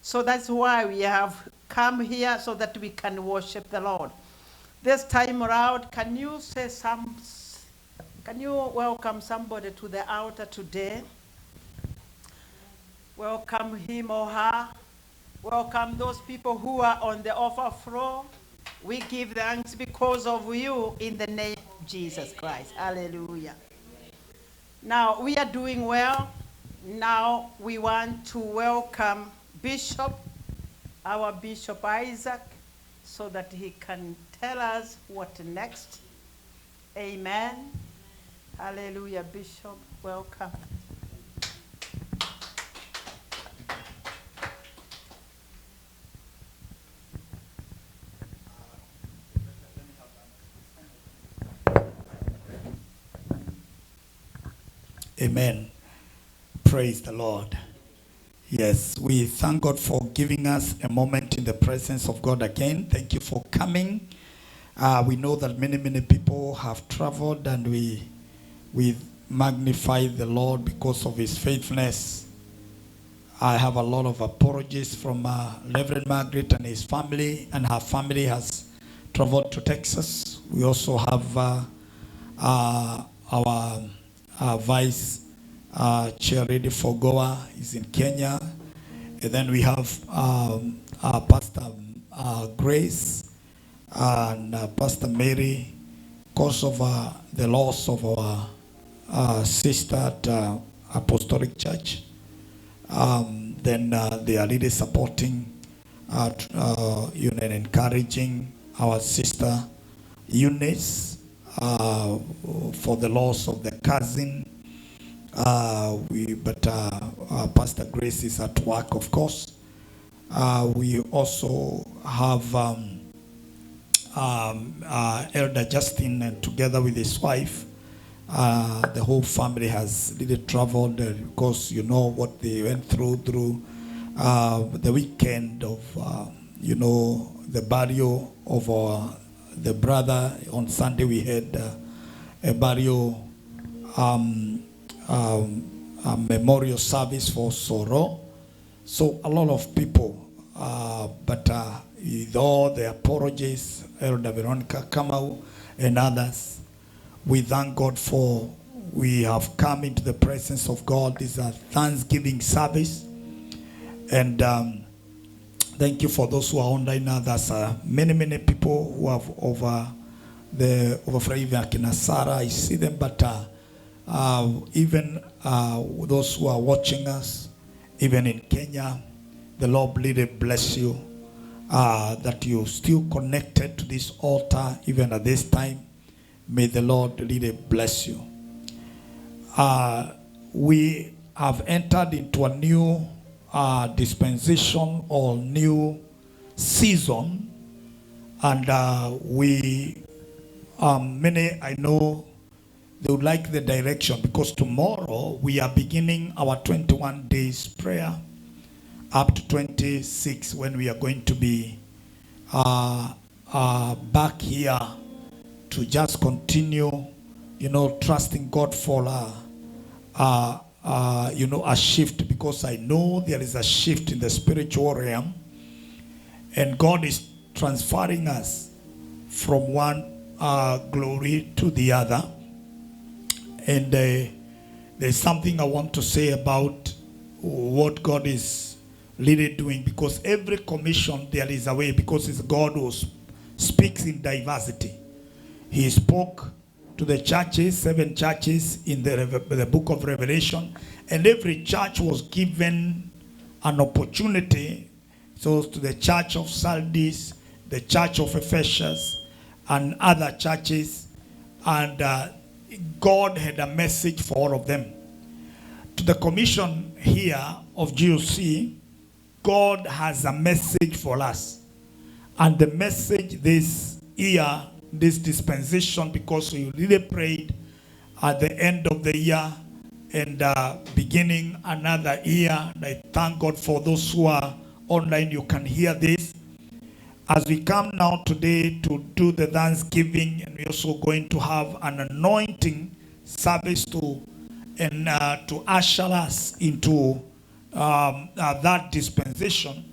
So that's why we have come here so that we can worship the Lord. This time around, can you welcome somebody to the altar today? Welcome him or her. Welcome those people who are on the overflow. We give thanks because of you in the name of Jesus Christ. Hallelujah. Now, we are doing well. Now, we want to welcome our Bishop Isaac, so that he can tell us what next. Amen. Hallelujah. Bishop, welcome. Amen. Praise the Lord. Yes, we thank God for giving us a moment in the presence of God again. Thank you for coming. We know that many people have traveled, and we magnify the Lord because of his faithfulness. I have a lot of apologies from Reverend Margaret and his family, and her family has traveled to Texas. We also have our Vice Chair Lady Fogoa is in Kenya. And then we have Pastor Grace and Pastor Mary, because of the loss of our sister at Apostolic Church. Then they are really supporting and encouraging our sister Eunice for the loss of the cousin. But Pastor Grace is at work, of course. We also have Elder Justin, together with his wife. The whole family has really traveled because you know what they went through the weekend of the burial of the brother. On Sunday we had a burial a memorial service for Soro. So a lot of people, but with all the apologies, Elder Veronica Kamau and others, we thank God for we have come into the presence of God. This is a Thanksgiving service. And thank you for those who are online now. There's many people who have over Sarah, I see them, but even those who are watching us, even in Kenya, the Lord really bless you that you still connected to this altar even at this time. May the Lord really bless you. We have entered into a new dispensation or new season, and we many I know they would like the direction, because tomorrow we are beginning our 21 days prayer up to 26, when we are going to be back here to just continue, trusting God for a shift, because I know there is a shift in the spiritual realm, and God is transferring us from one glory to the other. And there's something I want to say about what God is really doing, because every commission there is a way, because it's God who speaks in diversity. He spoke to the churches, 7 churches in the book of Revelation, and every church was given an opportunity. So to the church of Sardis, the church of Ephesus, and other churches, and God had a message for all of them. To the commission here of GOC, God has a message for us. And the message this year, this dispensation, because we really prayed at the end of the year and beginning another year. And I thank God for those who are online. You can hear this. As we come now today to do the Thanksgiving, and we're also going to have an anointing service to usher us into that dispensation.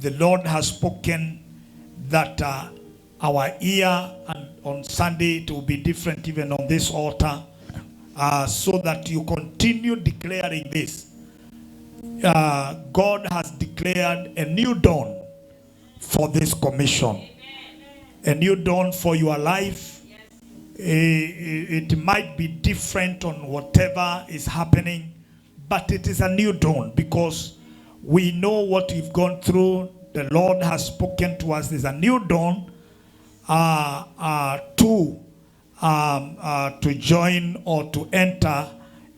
the Lord has spoken that our ear, and on Sunday it will be different even on this altar, so that you continue declaring this. God has declared a new dawn for this commission. A new dawn for your life. It might be different on whatever is happening, but it is a new dawn because we know what we've gone through. The Lord has spoken to us. There's a new dawn to join or to enter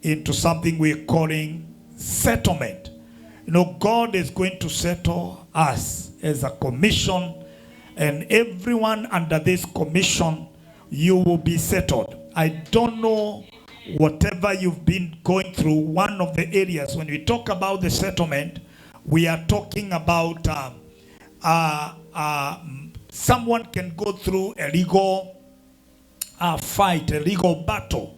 into something we're calling settlement. You know, God is going to settle us as a commission, and everyone under this commission, you will be settled. I don't know whatever you've been going through. One of the areas when we talk about the settlement, we are talking about someone can go through a legal fight, a legal battle,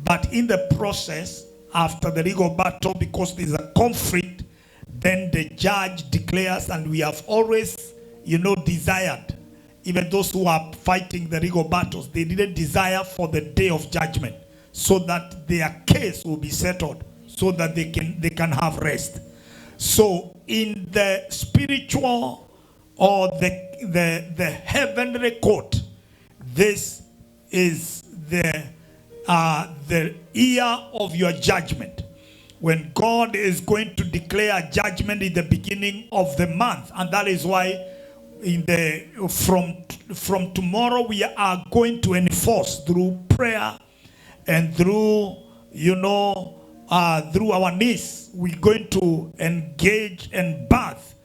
but in the process, after the legal battle, because there's a conflict, then the judge declares, and we have always, desired, even those who are fighting the legal battles, they didn't desire for the day of judgment, so that their case will be settled, so that they can have rest. So in the spiritual or the heavenly court, this is the year of your judgment, when God is going to declare judgment in the beginning of the month. And that is why from tomorrow we are going to enforce through prayer and through through our knees, we're going to engage and birth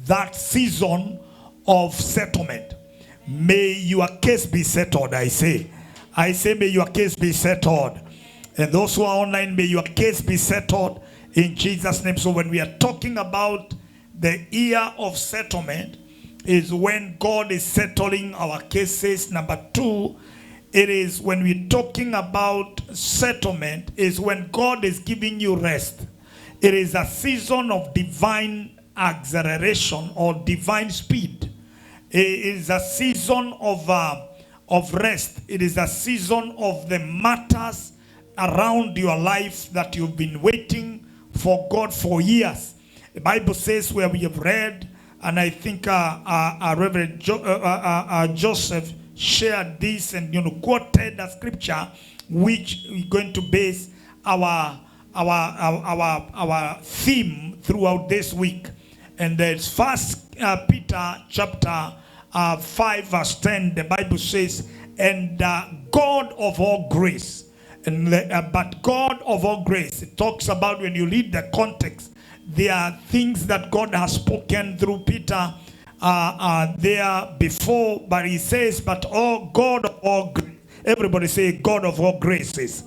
that season of settlement. May your case be settled, I say. I say, may your case be settled. And those who are online, may your case be settled in Jesus' name. So when we are talking about the year of settlement, is when God is settling our cases. Number two, it is when we're talking about settlement, is when God is giving you rest. It is a season of divine acceleration or divine speed. It is a season of rest. It is a season of the matters around your life that you've been waiting for God for years. The Bible says, where we have read, and I think Reverend Joseph shared this and quoted a scripture which we're going to base our theme throughout this week. And there's First Peter chapter 5 verse 10. The Bible says, and God of all grace, but God of all grace, it talks about, when you read the context, there are things that God has spoken through Peter there before, but he says, but God of all grace, everybody say God of all graces,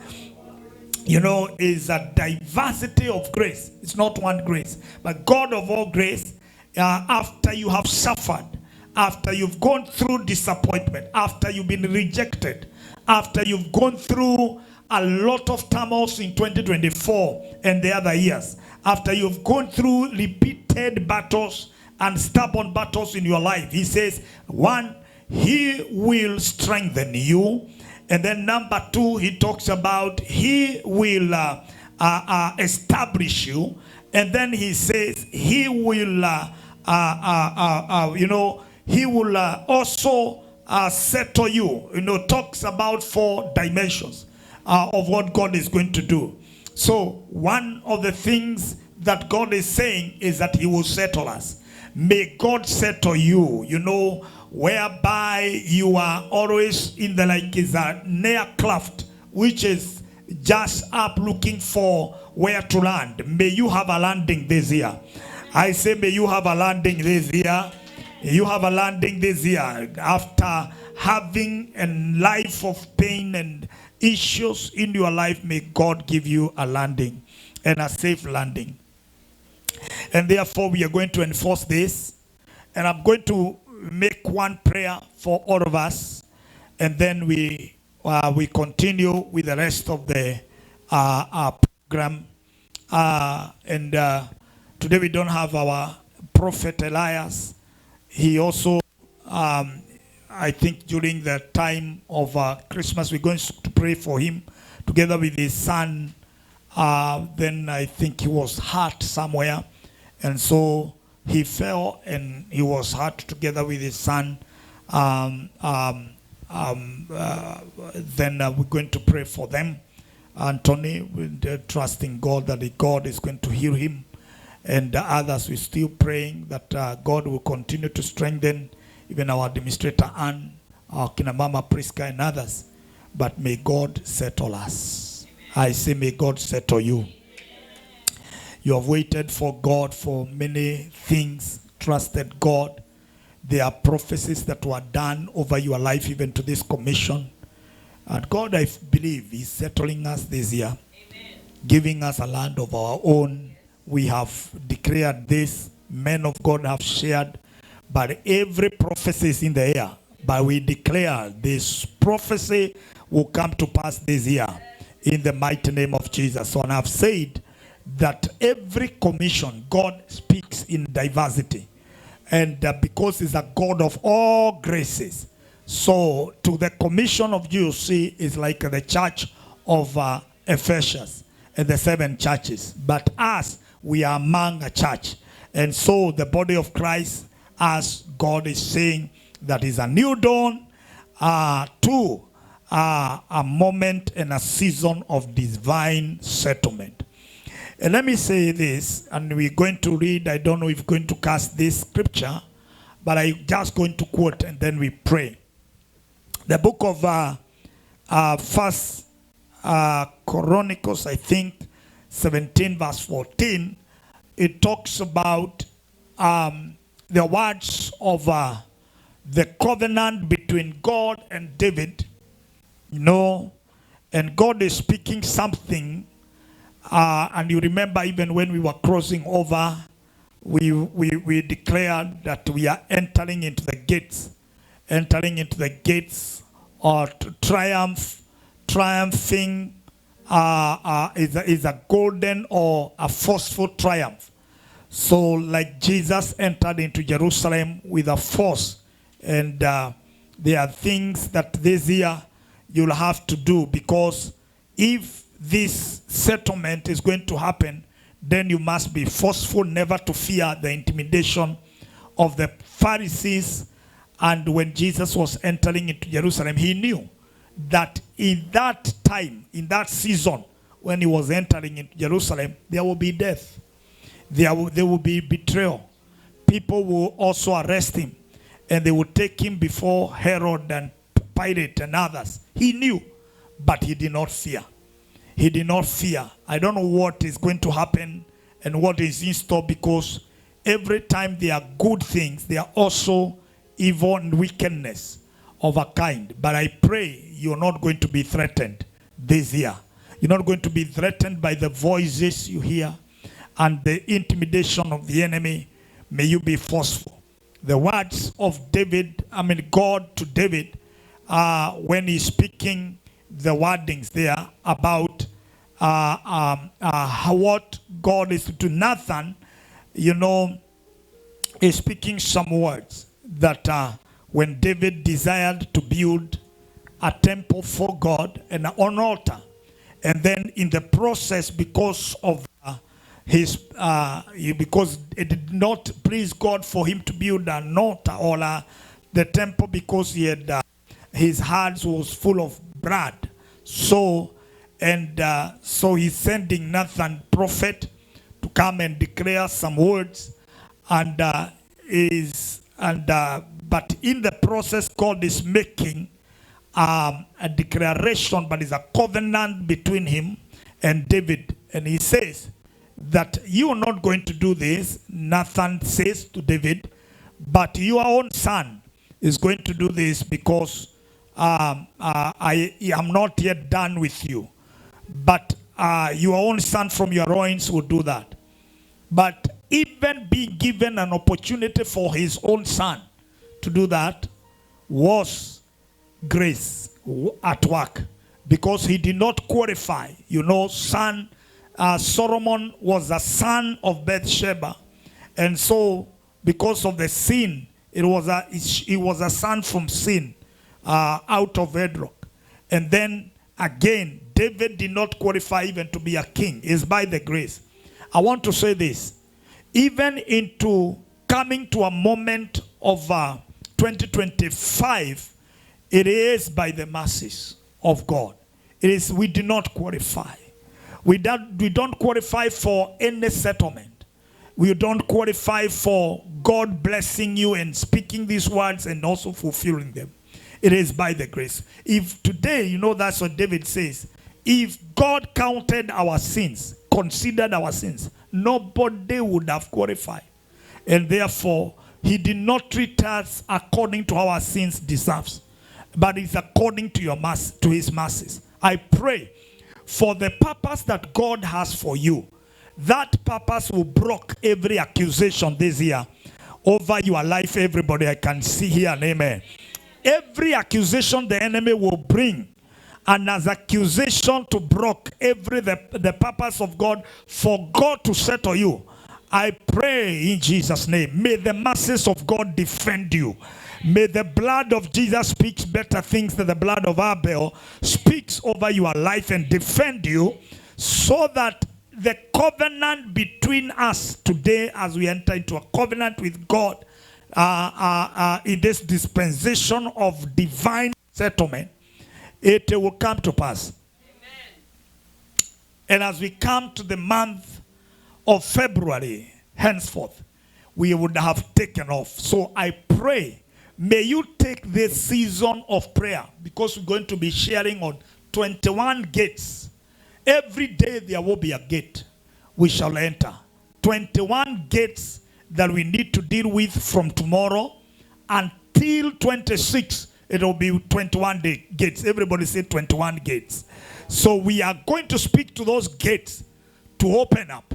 is a diversity of grace. It's not one grace, but God of all grace, after you have suffered, after you've gone through disappointment, after you've been rejected, after you've gone through a lot of turmoils in 2024 and the other years, after you've gone through repeated battles and stubborn battles in your life, he says, one, he will strengthen you. And then number two, he talks about he will establish you. And then he says he will, he will also settle you. Talks about 4 dimensions of what God is going to do. So one of the things that God is saying is that he will settle us. May God settle you, whereby you are always in the, like, is a near cleft, which is just up looking for where to land. May you have a landing this year. I say, may you have a landing this year. You have a landing this year after having a life of pain and issues in your life. May God give you a landing and a safe landing. And therefore we are going to enforce this, and I'm going to make one prayer for all of us, and then we continue with the rest of the program. Today we don't have our prophet Elias. He also, I think during the time of Christmas, we're going to pray for him together with his son. Then I think he was hurt somewhere. And so he fell and he was hurt together with his son. Then we're going to pray for them. Anthony, we're trusting God that God is going to heal him. And others, we're still praying that God will continue to strengthen even our administrator Anne, our Kinamama Priska and others. But may God settle us. Amen. I say may God settle you. You have waited for God for many things, trusted God. There are prophecies that were done over your life even to this commission. And God, I believe, is settling us this year. Amen. Giving us a land of our own. We have declared this. Men of God have shared. But every prophecy is in the air. But we declare this prophecy will come to pass this year. In the mighty name of Jesus. So and I've said that every commission, God speaks in diversity. And because he's a God of all graces. So to the commission of GOC is like the church of Ephesus and the 7 churches. But us, we are among a church. And so the body of Christ, as God is saying, that is a new dawn to a moment and a season of divine settlement. And let me say this, and we're going to read, I don't know if we're going to cast this scripture, but I'm just going to quote and then we pray. The book of First Chronicles, I think, 17 verse 14, it talks about the words of the covenant between God and David, you know, and God is speaking something, and you remember even when we were crossing over, we declared that we are entering into the gates or triumphing is a golden or a forceful triumph. So like Jesus entered into Jerusalem with a force, and there are things that this year you'll have to do, because if this settlement is going to happen, then you must be forceful, never to fear the intimidation of the Pharisees. And when Jesus was entering into Jerusalem, he knew that in that time, in that season, when he was entering into Jerusalem, there will be death. There will be betrayal. People will also arrest him, and they will take him before Herod and Pilate and others. He knew, but he did not fear. He did not fear. I don't know what is going to happen and what is in store, because every time there are good things, there are also evil and wickedness of a kind. But I pray you're not going to be threatened this year. You're not going to be threatened by the voices you hear and the intimidation of the enemy. May you be forceful. The words of David, God to David, when he's speaking the wordings there about what God is to Nathan, you know, is speaking some words that when David desired to build a temple for God and an altar, and then in the process, because of because it did not please God for him to build an altar or the temple, because he had his hands was full of blood. So he's sending Nathan prophet to come and declare some words, but in the process, God is making a declaration, but it's a covenant between him and David. And he says that you are not going to do this, Nathan says to David, but your own son is going to do this, because I am not yet done with you. But your own son from your loins will do that. But even being given an opportunity for his own son to do that was grace at work, because he did not qualify. You know, Solomon was a son of Bathsheba, and so because of the sin. It was a son from sin out of Edrock. And then again, David did not qualify even to be a king. It's by the grace. I want to say this. Even into coming to a moment of 2025, it is by the mercies of God. It is, we do not qualify. We don't qualify for any settlement. We don't qualify for God blessing you and speaking these words and also fulfilling them. It is by the grace. If today, you know, that's what David says. If God counted our sins, considered our sins, nobody would have qualified. And therefore, he did not treat us according to our sins deserves, but it's according to his mercies. I pray for the purpose that God has for you. That purpose will block every accusation this year over your life. Everybody I can see here, and amen. Every accusation the enemy will bring, and as accusation to block the purpose of God for God to settle you, I pray in Jesus' name, may the mercies of God defend you. May the blood of Jesus speak better things than the blood of Abel speaks over your life and defend you, so that the covenant between us today, as we enter into a covenant with God, in this dispensation of divine settlement, it will come to pass. Amen. And as we come to the month of February, henceforth, we would have taken off. So I pray, may you take this season of prayer, because we're going to be sharing on 21 gates. Every day there will be a gate we shall enter. 21 gates that we need to deal with from tomorrow until 26. It will be 21 gates. Everybody say 21 gates. So we are going to speak to those gates to open up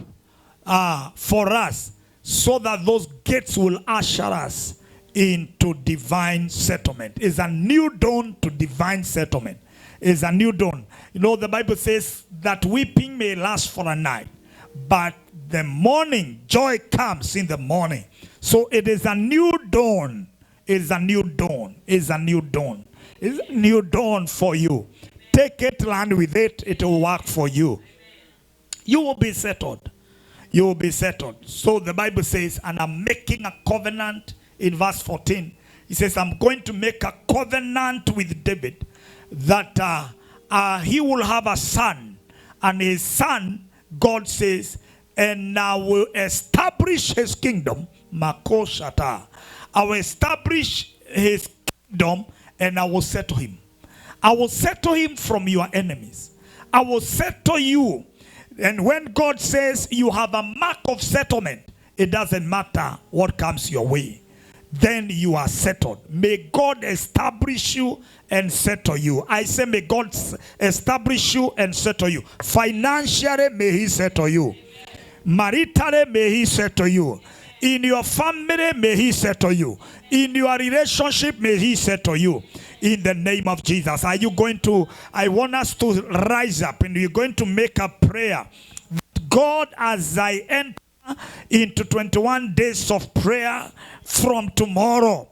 for us, so that those gates will usher us into divine settlement. It's a new dawn to divine settlement. It's a new dawn. You know, the Bible says that weeping may last for a night, but the morning, joy comes in the morning. So it is a new dawn. It is a new dawn. It is a new dawn. It is a new dawn for you. Take it, land with it. It will work for you. You will be settled. You will be settled. So the Bible says, and I'm making a covenant in verse 14. He says, I'm going to make a covenant with David that he will have a son. And his son, God says, and I will establish his kingdom. Makoshata. I will establish his kingdom, and I will settle him. I will settle him from your enemies. I will settle you. And when God says you have a mark of settlement, it doesn't matter what comes your way. Then you are settled. May God establish you and settle you. I say may God establish you and settle you. Financially, may he settle you. Maritally, may he settle you. In your family, may he settle you. In your relationship, may he settle you. In the name of Jesus. Are you going to, I want us to rise up, and we're going to make a prayer. God, as I enter into 21 days of prayer from tomorrow,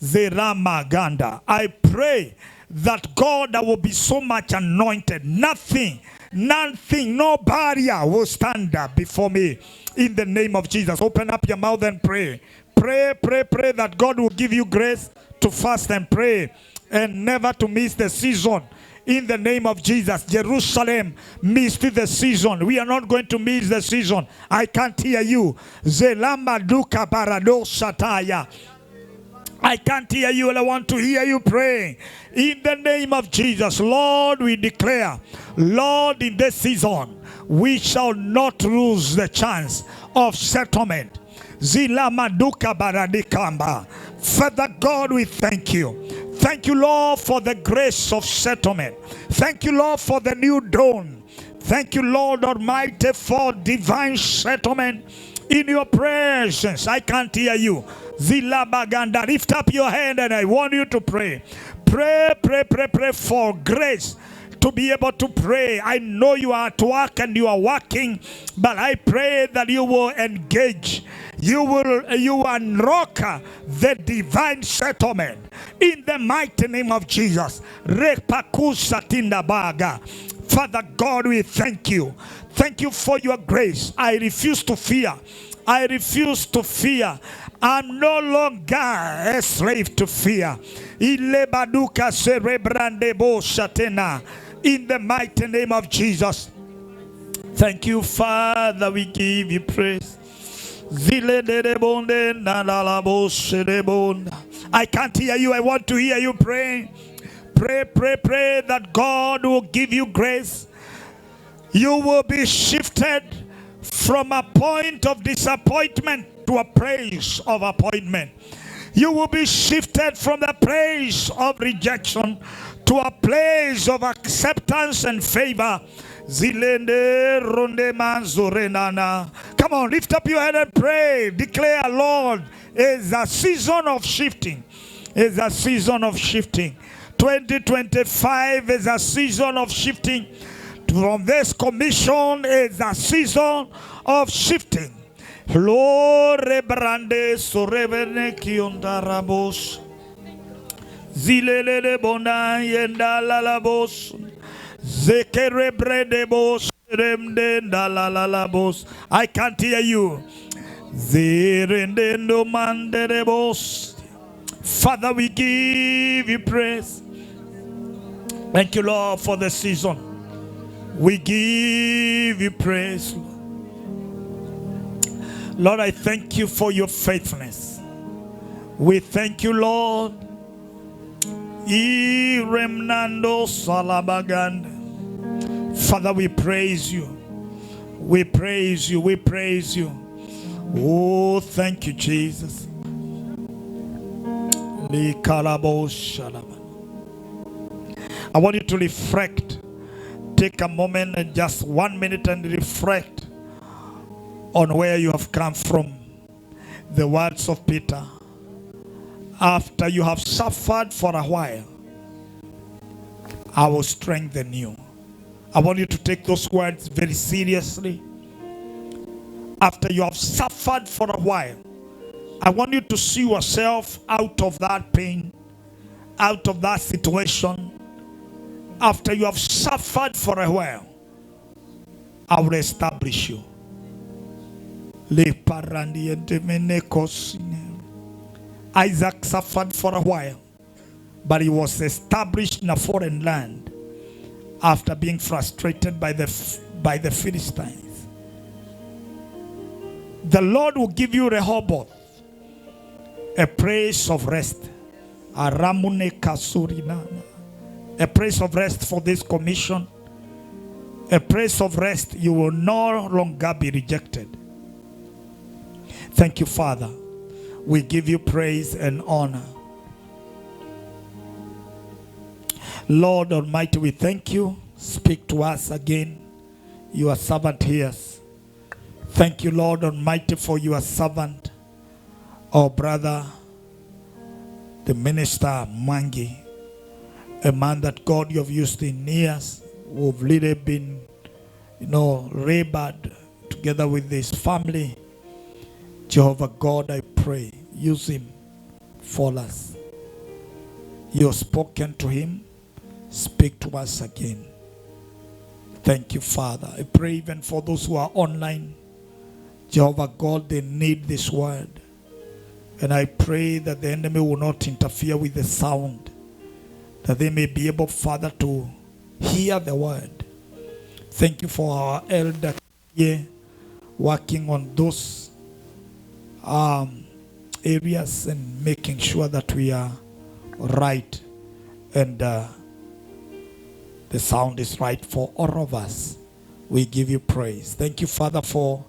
Zeramaganda, I pray that God, I will be so much anointed. Nothing, no barrier will stand up before me. In the name of Jesus. Open up your mouth and pray. Pray that God will give you grace to fast and pray and never to miss the season. In the name of Jesus. Jerusalem missed the season. We are not going to miss the season. I can't hear you. Zelama duka barado shataya. I can't hear you, and I want to hear you praying. In the name of Jesus, Lord, we declare, Lord, in this season, we shall not lose the chance of settlement. Zila maduka baradikamba. Father God, we thank you. Thank you, Lord, for the grace of settlement. Thank you, Lord, for the new dawn. Thank you, Lord Almighty, for divine settlement in your presence. I can't hear you. Zila baganda. Lift up your hand, and I want you to pray. Pray for grace to be able to pray. I know you are at work and you are working, but I pray that you will engage you unlock the divine settlement in the mighty name of Jesus. Father God, we thank you. Thank you for your grace. I refuse to fear. I refuse to fear. I'm no longer a slave to fear. In the mighty name of Jesus. Thank you, Father. We give you praise. I can't hear you. I want to hear you pray. Pray, pray, pray that God will give you grace. You will be shifted from a point of disappointment to a place of appointment. You will be shifted from the place of rejection to a place of acceptance and favor. Come on, lift up your head and pray. Declare, Lord, it's a season of shifting. It's a season of shifting. 2025 is a season of shifting. From this commission is a season of shifting. Lord, rebrande sorevene kiondarabos. Zilele bona yenda lalabos. Zekerebredebos remde ndalalabos. I can't hear you. Zirendendo manderebos. Father, we give you praise. Thank you, Lord, for the season. We give you praise. Lord, I thank you for your faithfulness. We thank you, Lord. Father, we praise you. We praise you. We praise you. Oh, thank you, Jesus. I want you to reflect. Take a moment and just 1 minute and reflect on where you have come from. The words of Peter. After you have suffered for a while, I will strengthen you. I want you to take those words very seriously. After you have suffered for a while, I want you to see yourself out of that pain, out of that situation. After you have suffered for a while, I will establish you. Isaac suffered for a while, but he was established in a foreign land after being frustrated by the Philistines. The Lord will give you Rehoboth, a place of rest. A place of rest for this commission. A place of rest. You will no longer be rejected. Thank you, Father. We give you praise and honor. Lord Almighty, we thank you. Speak to us again. Your servant hears. Thank you, Lord Almighty, for your servant, our brother, the minister Mangi, a man that God you have used in years, who have really been, labored together with his family. Jehovah God, I pray, use him for us. You have spoken to him. Speak to us again. Thank you, Father. I pray even for those who are online. Jehovah God, they need this word. And I pray that the enemy will not interfere with the sound, that they may be able, Father, to hear the word. Thank you for our elder here working on those areas and making sure that we are right and the sound is right for all of us. We give you praise. Thank you, Father, for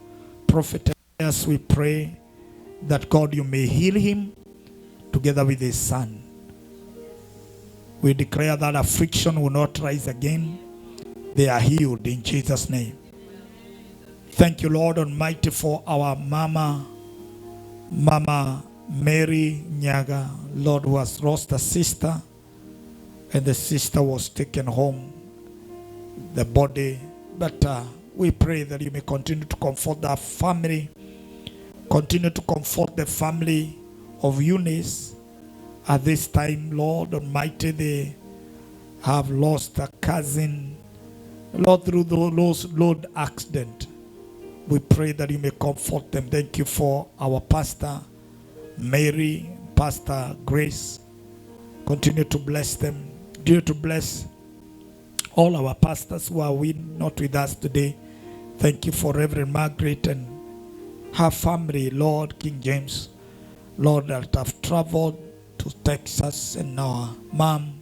Prophet Elias. We pray that God, you may heal him together with his son. We declare that affliction will not rise again. They are healed in Jesus' name. Thank you, Lord Almighty, for our Mama Mary Nyaga, Lord, who has lost a sister, and the sister was taken home, the body. But we pray that you may continue to comfort that family. Continue to comfort the family of Eunice. At this time, Lord Almighty, they have lost a cousin, Lord, through the road accident. We pray that you may comfort them. Thank you for our pastor, Mary, Pastor Grace. Continue to bless them. Continue to bless all our pastors who are not with us today. Thank you for Reverend Margaret and her family, Lord King James, Lord, that have traveled to Texas, and our mom.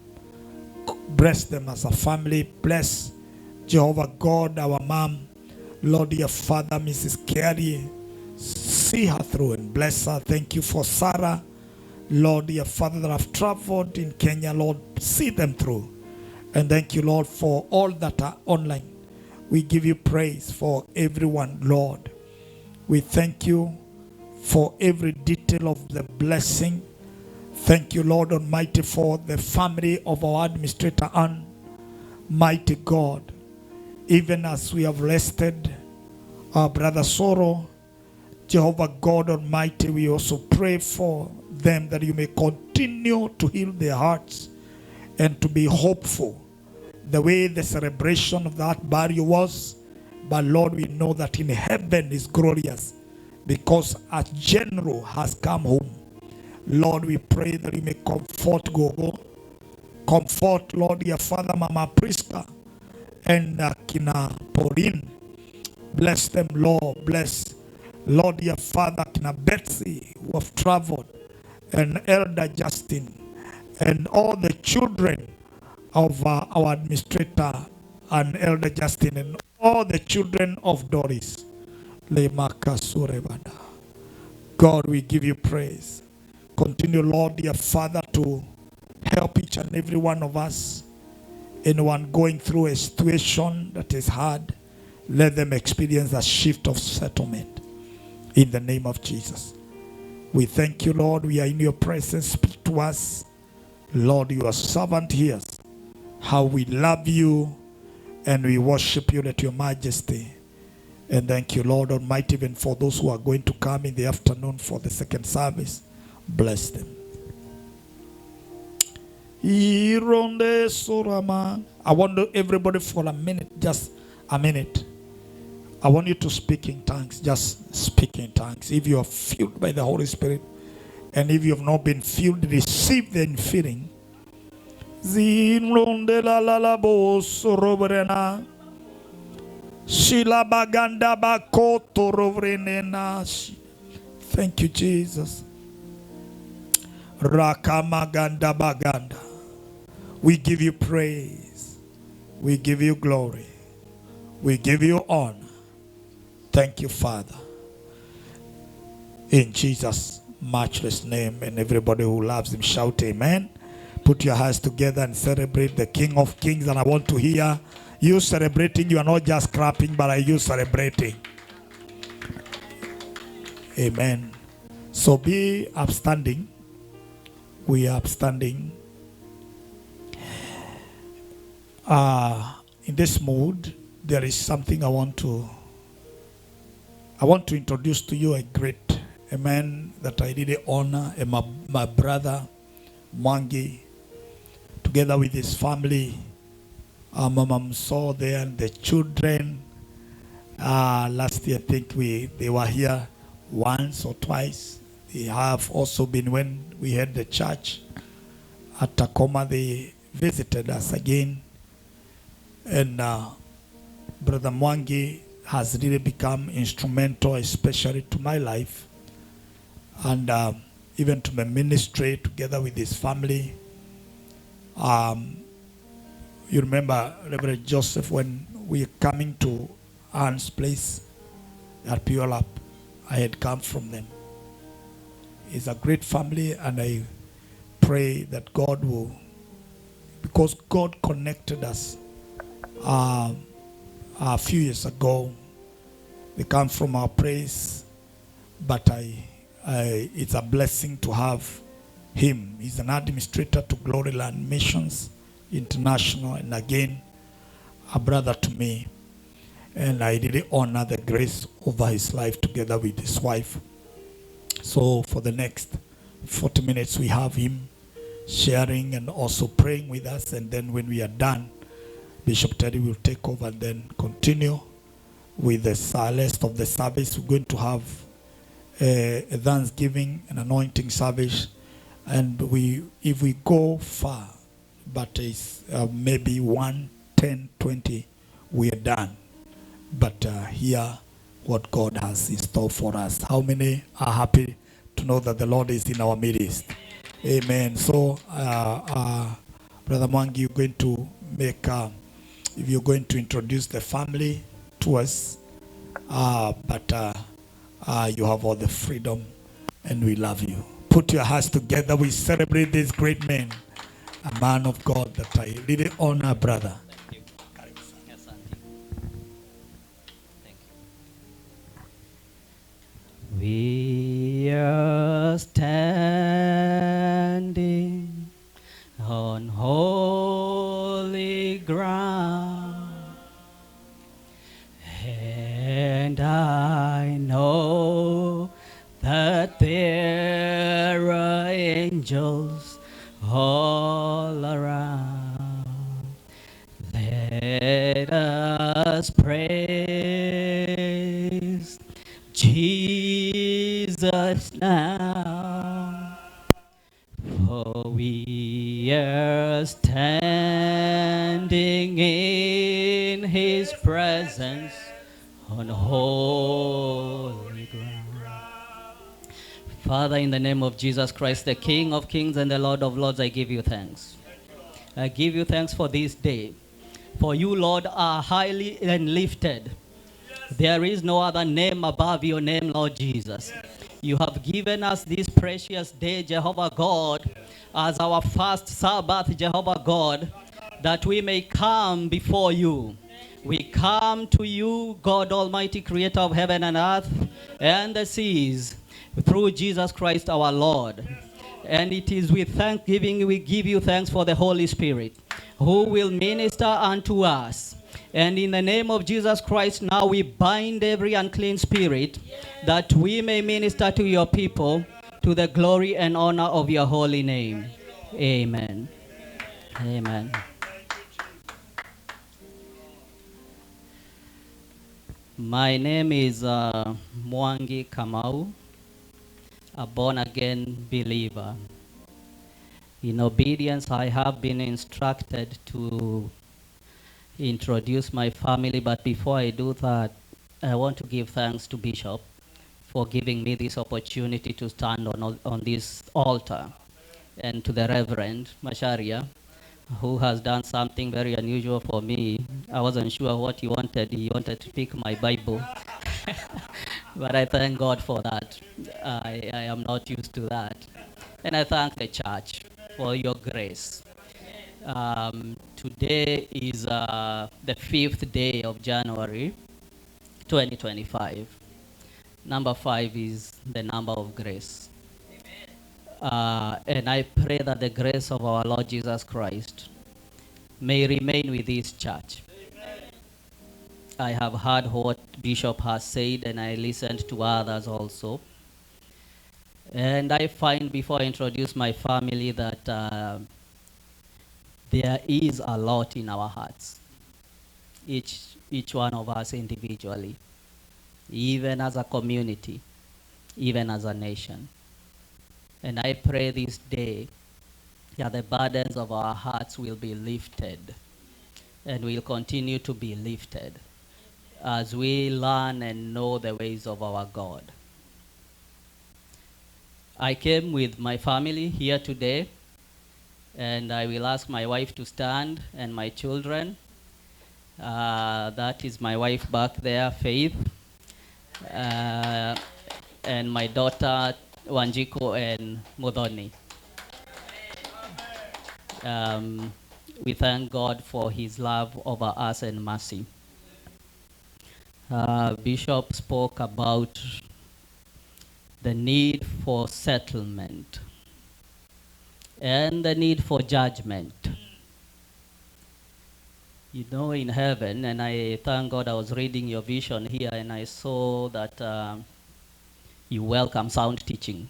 Bless them as a family. Bless Jehovah God, our mom, Lord, your father, Mrs. Carey. See her through and bless her. Thank you for Sarah, Lord, your father, that have traveled in Kenya. Lord, see them through. And thank you, Lord, for all that are online. We give you praise for everyone, Lord. We thank you for every detail of the blessing. Thank you, Lord Almighty, for the family of our administrator and mighty God. Even as we have rested our brother Sorrow, Jehovah God Almighty, we also pray for them that you may continue to heal their hearts and to be hopeful. The way the celebration of that burial was, but Lord, we know that in heaven is glorious because a general has come home. Lord, we pray that you may comfort Gogo. Comfort, Lord, your father, Mama Priska, and Kina Pauline. Bless them, Lord. Bless, Lord, your father, Kina Betsy, who have traveled, and Elder Justin, and all the children of our administrator, and Elder Justin, and all the children of Doris. God, we give you praise. Continue, Lord, dear Father, to help each and every one of us. Anyone going through a situation that is hard, let them experience a shift of settlement. In the name of Jesus. We thank you, Lord. We are in your presence. Speak to us. Lord, your servant hears how we love you and we worship you at your majesty. And thank you, Lord Almighty, even for those who are going to come in the afternoon for the second service. Bless them. I want everybody for a minute, just a minute. I want you to speak in tongues. Just speak in tongues. If you are filled by the Holy Spirit, and if you have not been filled, receive the infilling. Thank you, Jesus. Rakamaganda baganda. We give you praise. We give you glory. We give you honor. Thank you, Father. In Jesus' matchless name, and everybody who loves him shout amen. Put your hands together and celebrate the King of Kings. And I want to hear you celebrating. You are not just clapping, but are you celebrating? Amen. So be upstanding. We are upstanding. In this mood, there is something I want to introduce to you a man that I really honor, and my brother Mwangi, together with his family. Mama saw there and the children. Last year, I think they were here once or twice. They have also been when we had the church at Tacoma. They visited us again. And Brother Mwangi has really become instrumental, especially to my life. And even to my ministry, together with his family. You remember Reverend Joseph, when we were coming to Anne's place at Puyallup, I had come from them. It's a great family, and I pray that God will, because God connected us a few years ago. They come from our place, but it's a blessing to have him. He's an administrator to Glory Land Missions International, and again, a brother to me. And I really honor the grace over his life together with his wife. So for the next 40 minutes, we have him sharing and also praying with us. And then when we are done, Bishop Teddy will take over and then continue with the rest of the service. We're going to have a Thanksgiving and anointing service. And if we go far, but it's maybe 1, 10, 20, we are done. But hear what God has in store for us. How many are happy to know that the Lord is in our midst? Amen. So, Brother Mwangi, you're going to make, if you're going to introduce the family to us, but you have all the freedom and we love you. Put your hands together. We celebrate this great man, a man of God that I really honor, brother. We are standing on holy ground, and I know that there are angels all around. Let us praise Jesus now, for we are standing in his presence on holy ground. Father, in the name of Jesus Christ, the King of kings and the Lord of lords, I give you thanks. I give you thanks for this day. For you, Lord, are highly and lifted. There is no other name above your name, Lord Jesus. You have given us this precious day, Jehovah God, as our first Sabbath, Jehovah God, that we may come before you. We come to you, God Almighty, creator of heaven and earth and the seas, through Jesus Christ our Lord. And it is with thanksgiving we give you thanks for the Holy Spirit, who will minister unto us. And in the name of Jesus Christ, now we bind every unclean spirit, that we may minister to your people to the glory and honor of your holy name. Amen. Amen. My name is Mwangi Kamau, a born-again believer. In obedience, I have been instructed to introduce my family, but before I do that, I want to give thanks to Bishop for giving me this opportunity to stand on this altar, and to the Reverend Masharia, who has done something very unusual for me. I wasn't sure what he wanted. He wanted to pick my Bible. But I thank God for that. I am not used to that. And I thank the church for your grace. Today is the 5th day of January 2025. Number 5 is the number of grace. And I pray that the grace of our Lord Jesus Christ may remain with this church. I have heard what Bishop has said, and I listened to others also. And I find, before I introduce my family, that there is a lot in our hearts, each one of us individually, even as a community, even as a nation. And I pray this day that the burdens of our hearts will be lifted, and will continue to be lifted as we learn and know the ways of our God. I came with my family here today, and I will ask my wife to stand, and my children. That is my wife back there, Faith, and my daughter, Wanjiko and Mudhoni. We thank God for his love over us and mercy. Bishop spoke about the need for settlement and the need for judgment. You know, in heaven, and I thank God, I was reading your vision here, and I saw that you welcome sound teaching,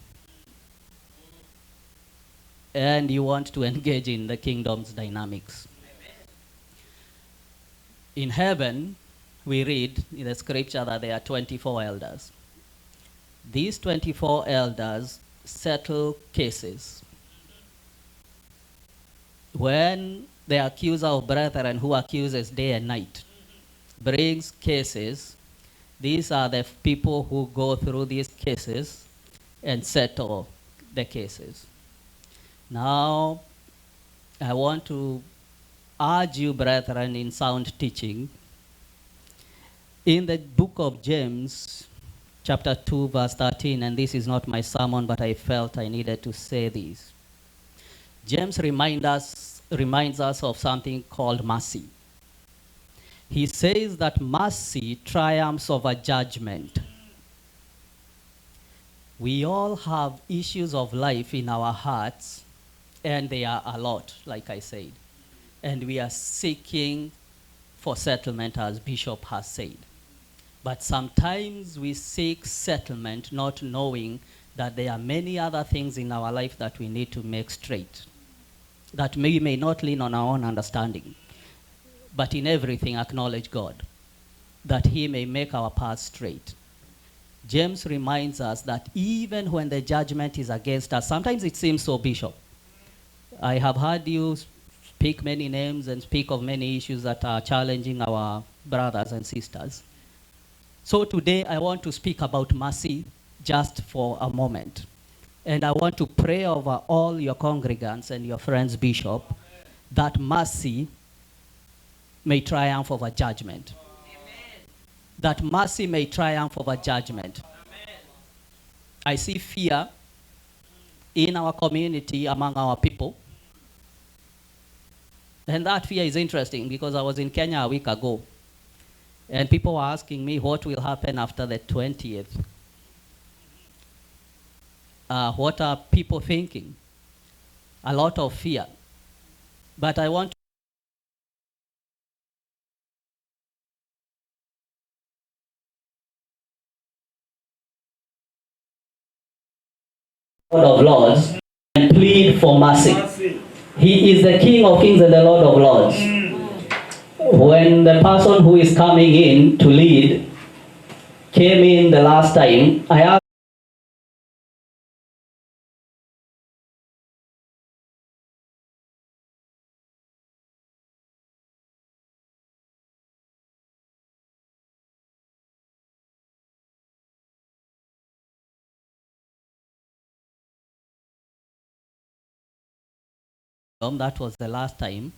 and you want to engage in the kingdom's dynamics. In heaven, we read in the scripture that there are 24 elders. These 24 elders settle cases. When the accuser of brethren, who accuses day and night, brings cases, these are the people who go through these cases and settle the cases. Now, I want to urge you, brethren, in sound teaching. In the book of James, chapter 2, verse 13, and this is not my sermon, but I felt I needed to say this. James reminds us of something called mercy. He says that mercy triumphs over judgment. We all have issues of life in our hearts, and they are a lot, like I said. And we are seeking for settlement, as Bishop has said. But sometimes we seek settlement not knowing that there are many other things in our life that we need to make straight, that we may not lean on our own understanding, but in everything acknowledge God, that he may make our path straight. James reminds us that even when the judgment is against us, sometimes it seems so, Bishop. I have heard you speak many names and speak of many issues that are challenging our brothers and sisters. So today I want to speak about mercy just for a moment. And I want to pray over all your congregants and your friends, Bishop, that mercy may triumph over judgment. Amen. That mercy may triumph over judgment. Amen. I see fear in our community, among our people. And that fear is interesting because I was in Kenya a week ago. And people were asking me what will happen after the 20th. What are people thinking? A lot of fear. But I want Lord of Lords and plead for mercy. He is the King of Kings and the Lord of Lords. When the person who is coming in to lead came in the last time, I asked that was the last time.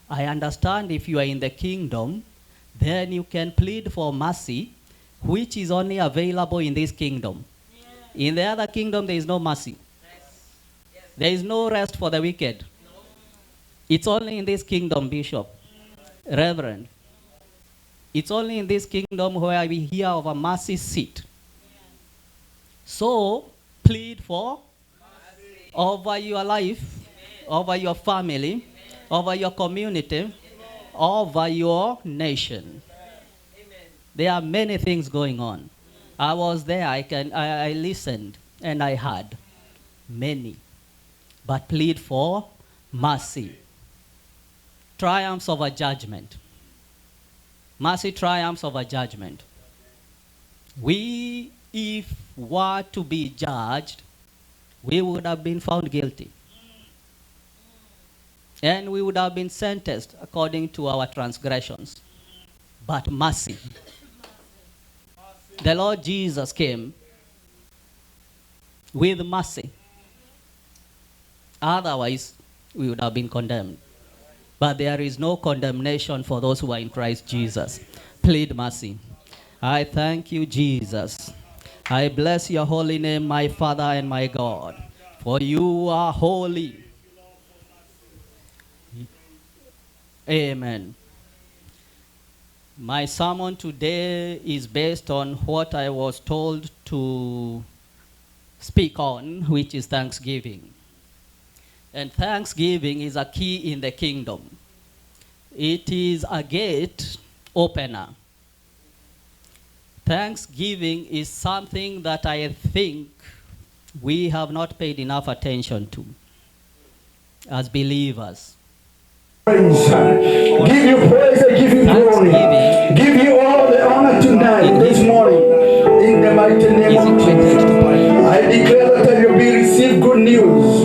I understand if you are in the kingdom, then you can plead for mercy, which is only available in this kingdom. Yeah. In the other kingdom, there is no mercy. Yes. Yes. There is no rest for the wicked. No. It's only in this kingdom, Bishop, Reverend. It's only in this kingdom where we hear of a mercy seat. Yeah. So, plead for mercy over your life, over your family, amen, over your community, amen, over your nation. Amen. There are many things going on. I was there, I listened, and I heard many. But plead for mercy. Triumphs over judgment. Mercy triumphs over judgment. We, if were to be judged, we would have been found guilty. And we would have been sentenced according to our transgressions. But mercy. The Lord Jesus came with mercy. Otherwise, we would have been condemned. But there is no condemnation for those who are in Christ Jesus. Plead mercy. I thank you, Jesus. I bless your holy name, my Father and my God, for you are holy. Amen. My sermon today is based on what I was told to speak on, which is Thanksgiving. And Thanksgiving is a key in the kingdom. It is a gate opener Thanksgiving is something that I think we have not paid enough attention to as believers. Praise. Give you praise, I give you glory. Thanksgiving Give you all the honor tonight, this morning. In the mighty name of Jesus. I declare that I will be receive good news.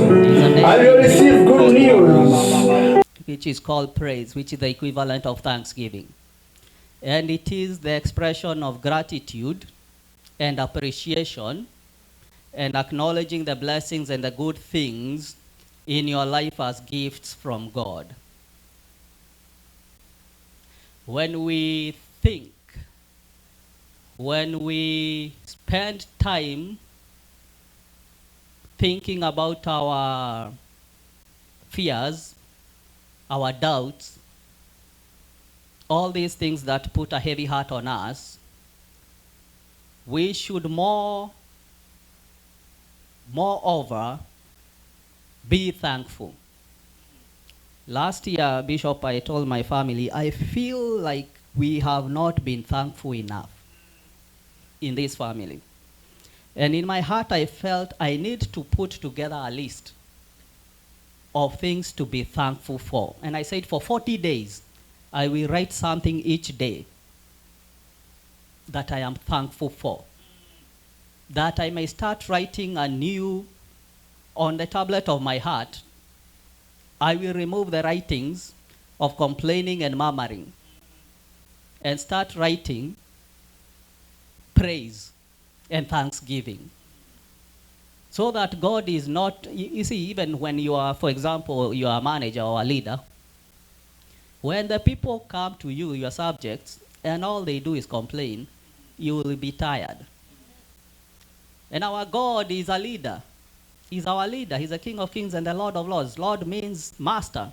I will receive good news. which is called praise, which is the equivalent of thanksgiving. And it is the expression of gratitude and appreciation and acknowledging the blessings and the good things in your life as gifts from God. When we think, when we spend time thinking about our fears, our doubts, all these things that put a heavy heart on us, we should moreover be thankful. Last year, Bishop, I told my family, I feel like we have not been thankful enough in this family. And in my heart, I felt I need to put together a list of things to be thankful for. And I said for 40 days, I will write something each day that I am thankful for. That I may start writing anew on the tablet of my heart. I will remove the writings of complaining and murmuring and start writing praise and thanksgiving. So that God is not, you see, even when you are, for example, you are a manager or a leader, when the people come to you, your subjects, and all they do is complain, you will be tired. And our God is a leader. He's our leader. He's the King of Kings and the Lord of Lords. Lord means master.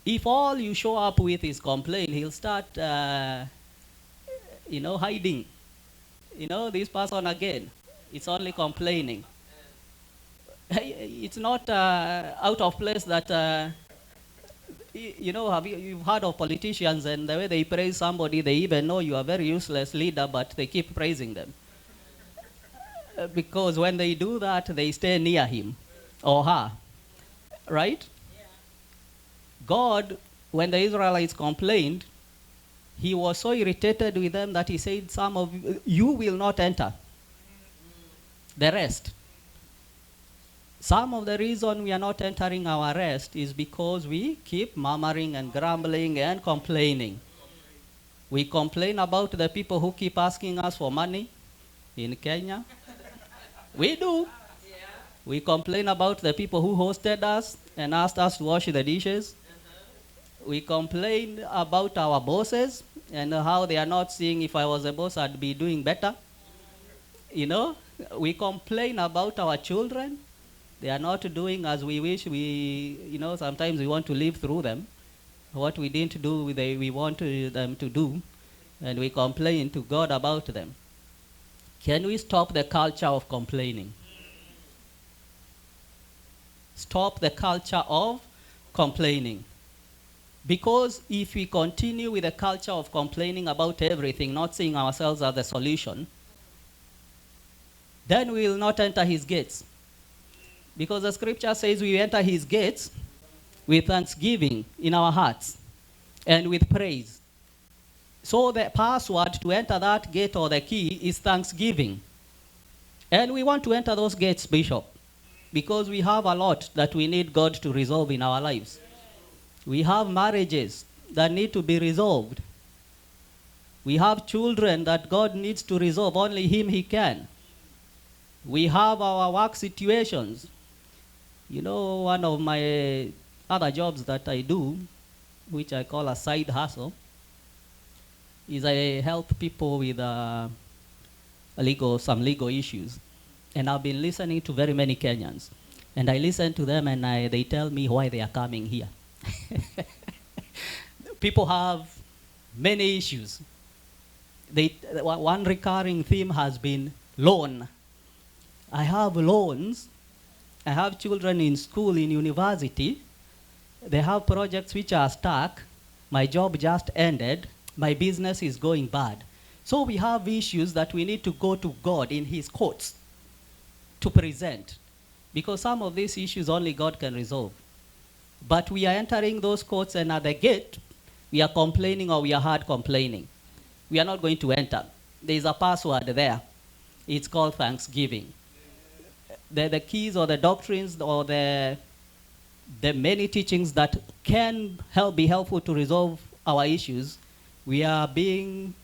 If all you show up with is complaint, he'll start, hiding. This person again. It's only complaining. It's not out of place that, you've heard of politicians and the way they praise somebody, they even know you are a very useless leader, but they keep praising them. Because when they do that, they stay near him or her, right? Yeah. God, when the Israelites complained, he was so irritated with them that he said, some of you will not enter the rest. Some of the reason we are not entering our rest is because we keep murmuring and grumbling and complaining. We complain about the people who keep asking us for money in Kenya. We do. Yeah. We complain about the people who hosted us and asked us to wash the dishes. We complain about our bosses and how they are not seeing if I was a boss, I'd be doing better. We complain about our children. They are not doing as we wish. Sometimes we want to live through them. What we didn't do, we want them to do. And we complain to God about them. Can we stop the culture of complaining? Stop the culture of complaining. Because if we continue with the culture of complaining about everything, not seeing ourselves as the solution, then we will not enter his gates. Because the scripture says we enter his gates with thanksgiving in our hearts and with praise. So the password to enter that gate or the key is thanksgiving. And we want to enter those gates, Bishop, because we have a lot that we need God to resolve in our lives. We have marriages that need to be resolved. We have children that God needs to resolve. Only him he can. We have our work situations. One of my other jobs that I do, which I call a side hustle, is I help people with some legal issues. And I've been listening to very many Kenyans. And I listen to them and they tell me why they are coming here. People have many issues. One recurring theme has been loan. I have loans. I have children in school, in university. They have projects which are stuck. My job just ended. My business is going bad. So we have issues that we need to go to God in his courts to present, because some of these issues only God can resolve. But we are entering those courts, and at the gate, we are complaining, or we are hard complaining. We are not going to enter. There is a password there. It's called thanksgiving. The keys or the doctrines or the many teachings that can be helpful to resolve our issues, we are being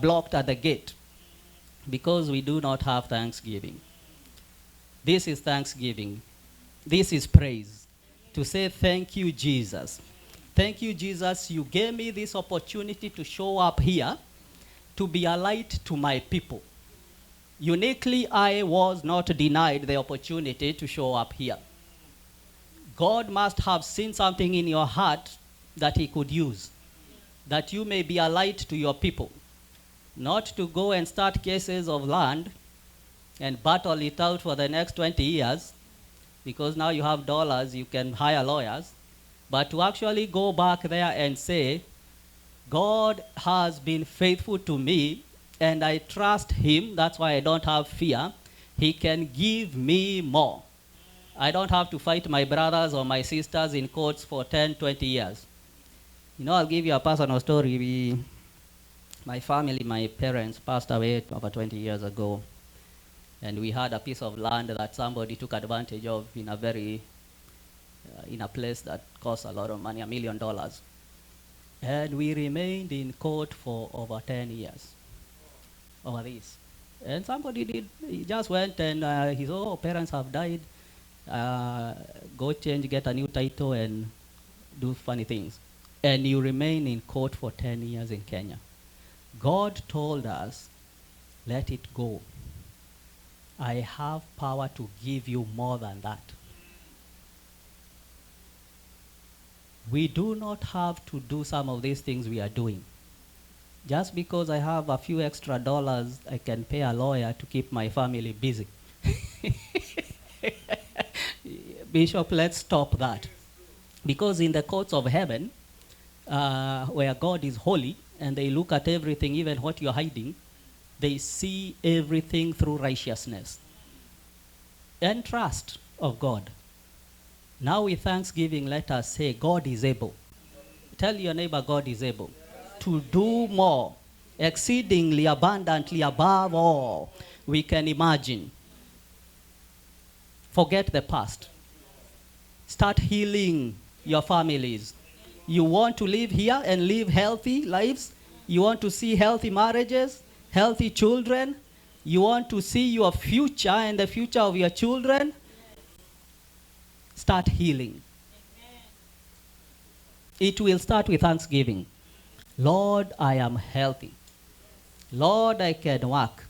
blocked at the gate because we do not have thanksgiving. This is thanksgiving. This is praise. To say thank you, Jesus. Thank you, Jesus. You gave me this opportunity to show up here, to be a light to my people. Uniquely, I was not denied the opportunity to show up here. God must have seen something in your heart that he could use, that you may be a light to your people. Not to go and start cases of land and battle it out for the next 20 years, because now you have dollars, you can hire lawyers, but to actually go back there and say, God has been faithful to me, and I trust him, that's why I don't have fear. He can give me more. I don't have to fight my brothers or my sisters in courts for 10, 20 years. You know, I'll give you a personal story. My family, my parents passed away over 20 years ago, and we had a piece of land that somebody took advantage of in a place that cost a lot of money, $1 million. And we remained in court for over 10 years over this. And somebody he just went and he said, oh, parents have died. Go change, get a new title, and do funny things. And you remain in court for 10 years in Kenya. God told us, let it go. I have power to give you more than that. We do not have to do some of these things we are doing. Just because I have a few extra dollars, I can pay a lawyer to keep my family busy. Bishop, let's stop that. Because in the courts of heaven, where God is holy, and they look at everything, even what you're hiding, they see everything through righteousness and trust of God. Now with thanksgiving, let us say, God is able. Tell your neighbor, God is able to do more, exceedingly abundantly above all we can imagine. Forget the past. Start healing your families. You want to live here and live healthy lives? You want to see healthy marriages, healthy children? You want to see your future and the future of your children? Start healing. It will start with thanksgiving. Lord, I am healthy. Lord, I can work.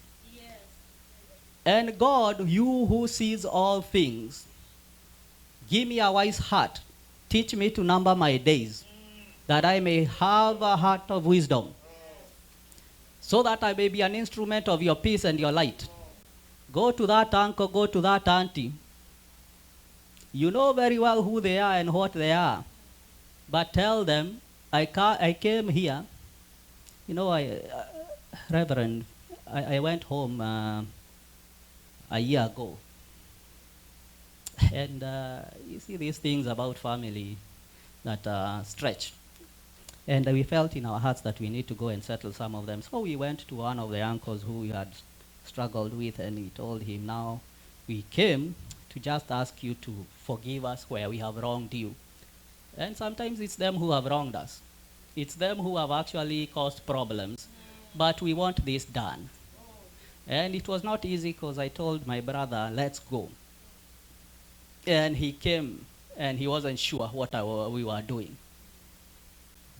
And God, you who sees all things, give me a wise heart. Teach me to number my days, that I may have a heart of wisdom, so that I may be an instrument of your peace and your light. Go to that uncle, go to that auntie. You know very well who they are and what they are. But tell them, I came here. You know, Reverend, I went home a year ago. And you see these things about family that stretch. And we felt in our hearts that we need to go and settle some of them. So we went to one of the uncles who we had struggled with, and we told him, now we came to just ask you to forgive us where we have wronged you. And sometimes it's them who have wronged us. It's them who have actually caused problems. But we want this done. And it was not easy, because I told my brother, let's go. And he came, and he wasn't sure what we were doing.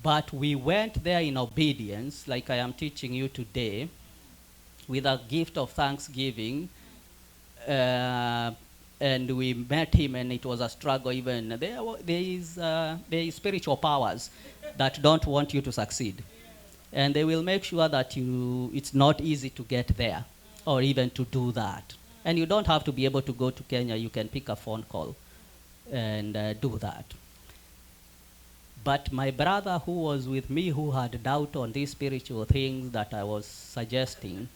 But we went there in obedience, like I am teaching you today, with a gift of thanksgiving. And we met him, and it was a struggle even. There is spiritual powers that don't want you to succeed. And they will make sure that it's not easy to get there or even to do that. And you don't have to be able to go to Kenya. You can pick a phone call and do that. But my brother who was with me, who had doubt on these spiritual things that I was suggesting,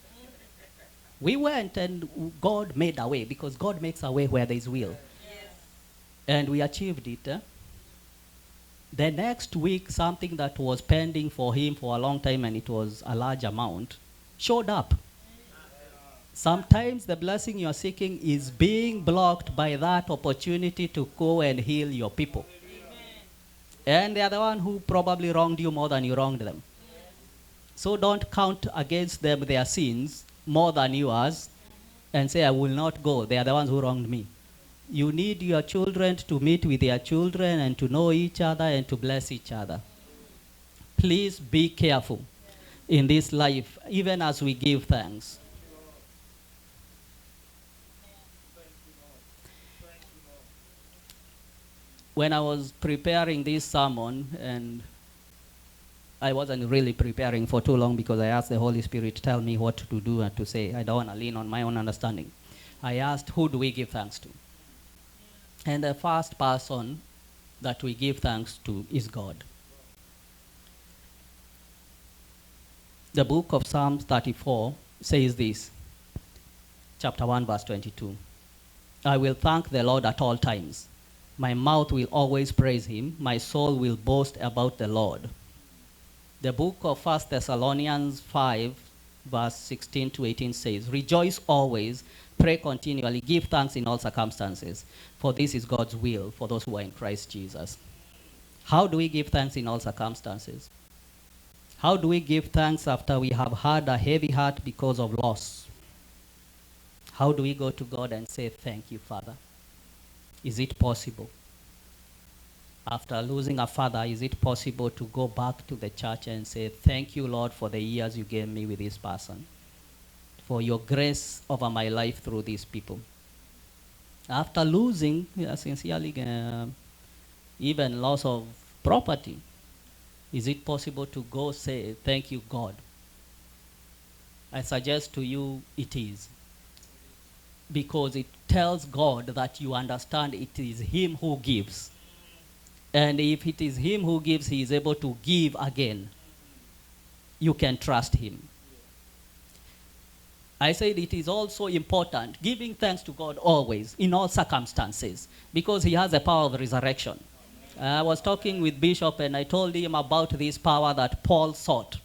we went and God made a way, because God makes a way where there is will. And we achieved it. The next week, something that was pending for him for a long time, and it was a large amount, showed up. Sometimes the blessing you're seeking is being blocked by that opportunity to go and heal your people. And they are the one who probably wronged you more than you wronged them. So don't count against them their sins more than yours and say, I will not go. They are the ones who wronged me. You need your children to meet with their children and to know each other and to bless each other. Please be careful in this life, even as we give thanks. When I was preparing this sermon, and I wasn't really preparing for too long because I asked the Holy Spirit to tell me what to do and to say. I don't want to lean on my own understanding. I asked, who do we give thanks to? And the first person that we give thanks to is God. The book of Psalms 34 says this, chapter 1, verse 22. I will thank the Lord at all times. My mouth will always praise him. My soul will boast about the Lord. The book of 1 Thessalonians 5, verse 16 to 18 says, rejoice always, pray continually, give thanks in all circumstances, for this is God's will for those who are in Christ Jesus. How do we give thanks in all circumstances? How do we give thanks after we have had a heavy heart because of loss? How do we go to God and say, thank you, Father? Is it possible? After losing a father, is it possible to go back to the church and say, thank you, Lord, for the years you gave me with this person, for your grace over my life through these people? After losing, sincerely, even loss of property, is it possible to go say, thank you, God? I suggest to you it is. Because it tells God that you understand it is him who gives. And if it is him who gives, he is able to give again. You can trust him. I said it is also important, giving thanks to God always, in all circumstances, because he has the power of resurrection. I was talking with Bishop and I told him about this power that Paul sought.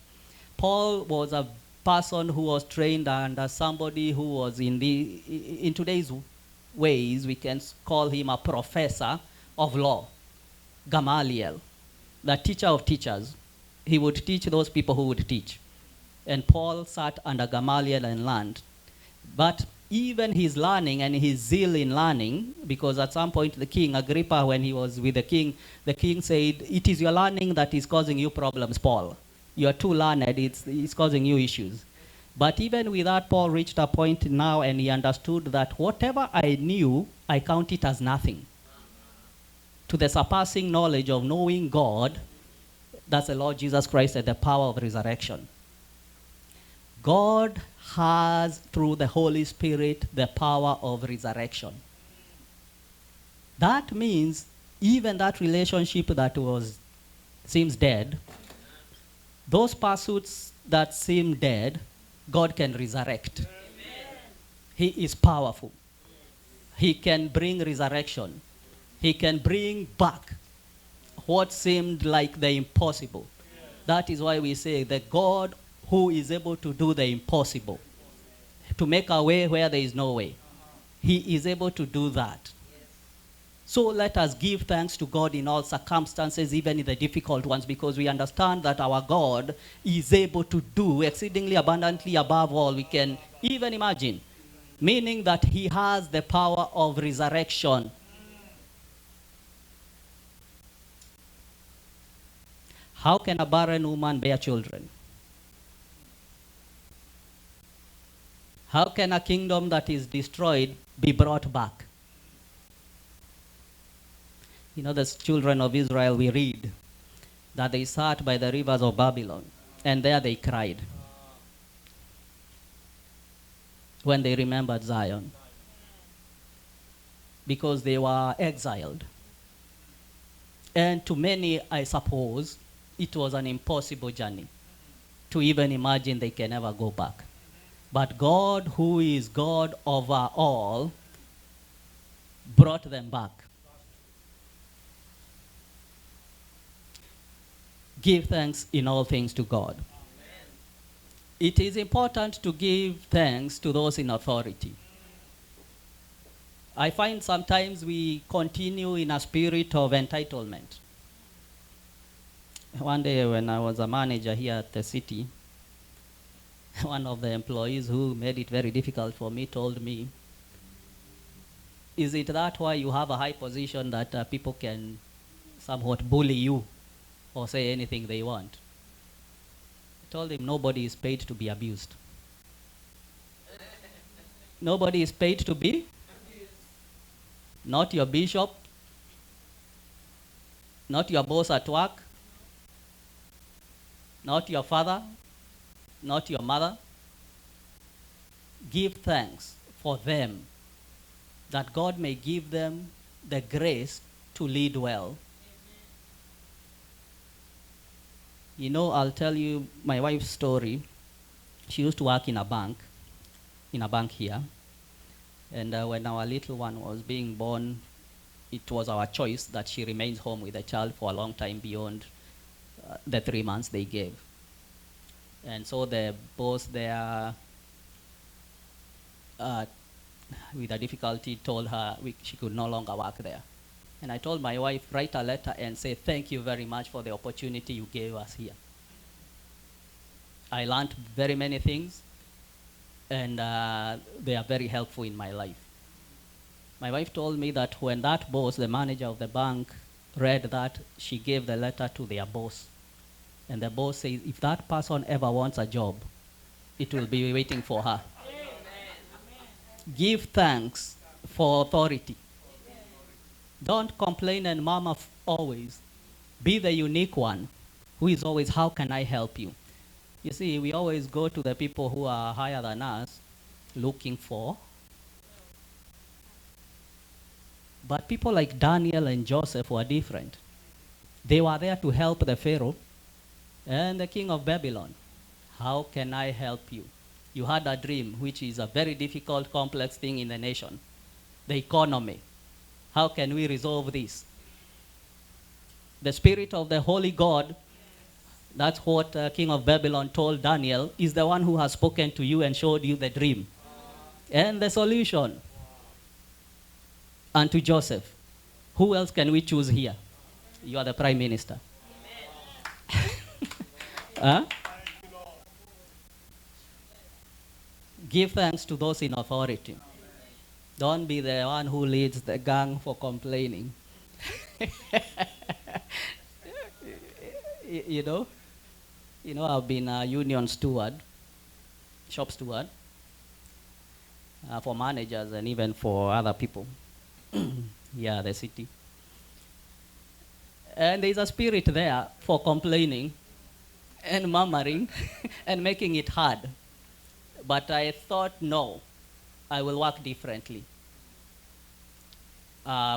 Paul was a person who was trained under somebody who was in today's ways, we can call him a professor of law. Gamaliel, the teacher of teachers. He would teach those people who would teach. And Paul sat under Gamaliel and learned. But even his learning and his zeal in learning, because at some point the king, Agrippa, when he was with the king said, it is your learning that is causing you problems, Paul. You are too learned, it's causing you issues. But even with that, Paul reached a point now and he understood that whatever I knew, I count it as nothing. To the surpassing knowledge of knowing God, that's the Lord Jesus Christ and the power of resurrection. God has, through the Holy Spirit, the power of resurrection. That means even that relationship that seems dead, those pursuits that seem dead, God can resurrect. Amen. He is powerful. He can bring resurrection. He can bring back what seemed like the impossible. That is why we say the God who is able to do the impossible, to make a way where there is no way. He is able to do that. So let us give thanks to God in all circumstances, even in the difficult ones, because we understand that our God is able to do exceedingly abundantly above all we can even imagine, meaning that he has the power of resurrection. How can a barren woman bear children? How can a kingdom that is destroyed be brought back? You know, the children of Israel, we read that they sat by the rivers of Babylon, and there they cried when they remembered Zion, because they were exiled. And to many, I suppose, it was an impossible journey to even imagine they can ever go back. But God, who is God over all, brought them back. Give thanks in all things to God. It is important to give thanks to those in authority. I find sometimes we continue in a spirit of entitlement. One day when I was a manager here at the city, one of the employees who made it very difficult for me told me, is it that why you have a high position that people can somewhat bully you or say anything they want? I told him nobody is paid to be abused. Nobody is paid to be? Not your bishop, not your boss at work, not your father, not your mother. Give thanks for them, that God may give them the grace to lead well. You know, I'll tell you my wife's story. She used to work in a bank here. And when our little one was being born, it was our choice that she remains home with the child for a long time beyond the 3 months they gave. And so the boss there, with a difficulty, told her she could no longer work there. And I told my wife, write a letter and say, thank you very much for the opportunity you gave us here. I learned very many things, and they are very helpful in my life. My wife told me that when that boss, the manager of the bank, read that, she gave the letter to their boss. And the boss says, if that person ever wants a job, it will be waiting for her. Give thanks for authority. Don't complain and murmur always. Be the unique one who is always, how can I help you? You see, we always go to the people who are higher than us looking for. But people like Daniel and Joseph were different. They were there to help the Pharaoh and the king of Babylon. How can I help you? You had a dream, which is a very difficult, complex thing in the nation. The economy. How can we resolve this? The spirit of the holy God, that's what King of Babylon told Daniel, is the one who has spoken to you and showed you the dream. And the solution. And to Joseph, who else can we choose here? You are the prime minister. Huh? Give thanks to those in authority. Don't be the one who leads the gang for complaining. You know, I've been a union steward, shop steward, for managers and even for other people. Yeah, the city. And there's a spirit there for complaining and murmuring and making it hard. But I thought, no, I will work differently.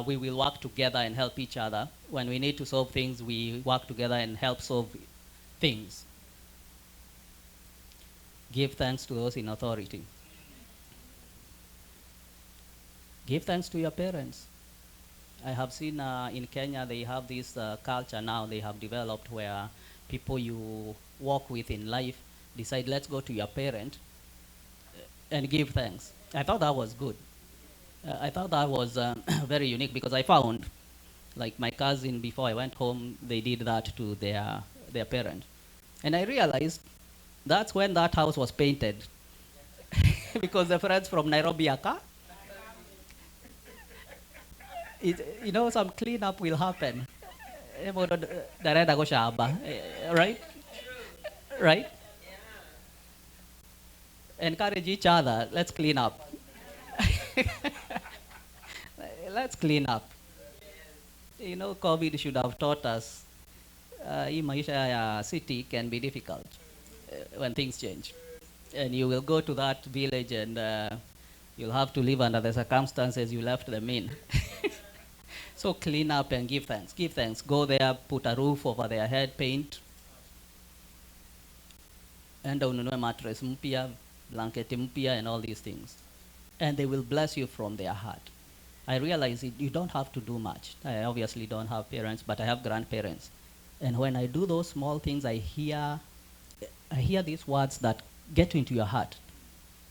We will work together and help each other. When we need to solve things, we work together and help solve things. Give thanks to those in authority. Give thanks to your parents. I have seen in Kenya, they have this culture now they have developed where people you walk with in life decide, let's go to your parent and give thanks. I thought that was good. I thought that was very unique because I found, like my cousin, before I went home, they did that to their parent. And I realized that's when that house was painted. Because the friends from Nairobi are some cleanup will happen. Right? Right? Encourage each other. Let's clean up. Let's clean up. COVID should have taught us hii maisha ya city can be difficult when things change. And you will go to that village and you'll have to live under the circumstances you left them in. So clean up and give thanks. Give thanks. Go there, put a roof over their head, paint. Enda ununue mattress mpya, blanket mpya, and all these things. And they will bless you from their heart. I realize you don't have to do much. I obviously don't have parents, but I have grandparents. And when I do those small things, I hear these words that get into your heart.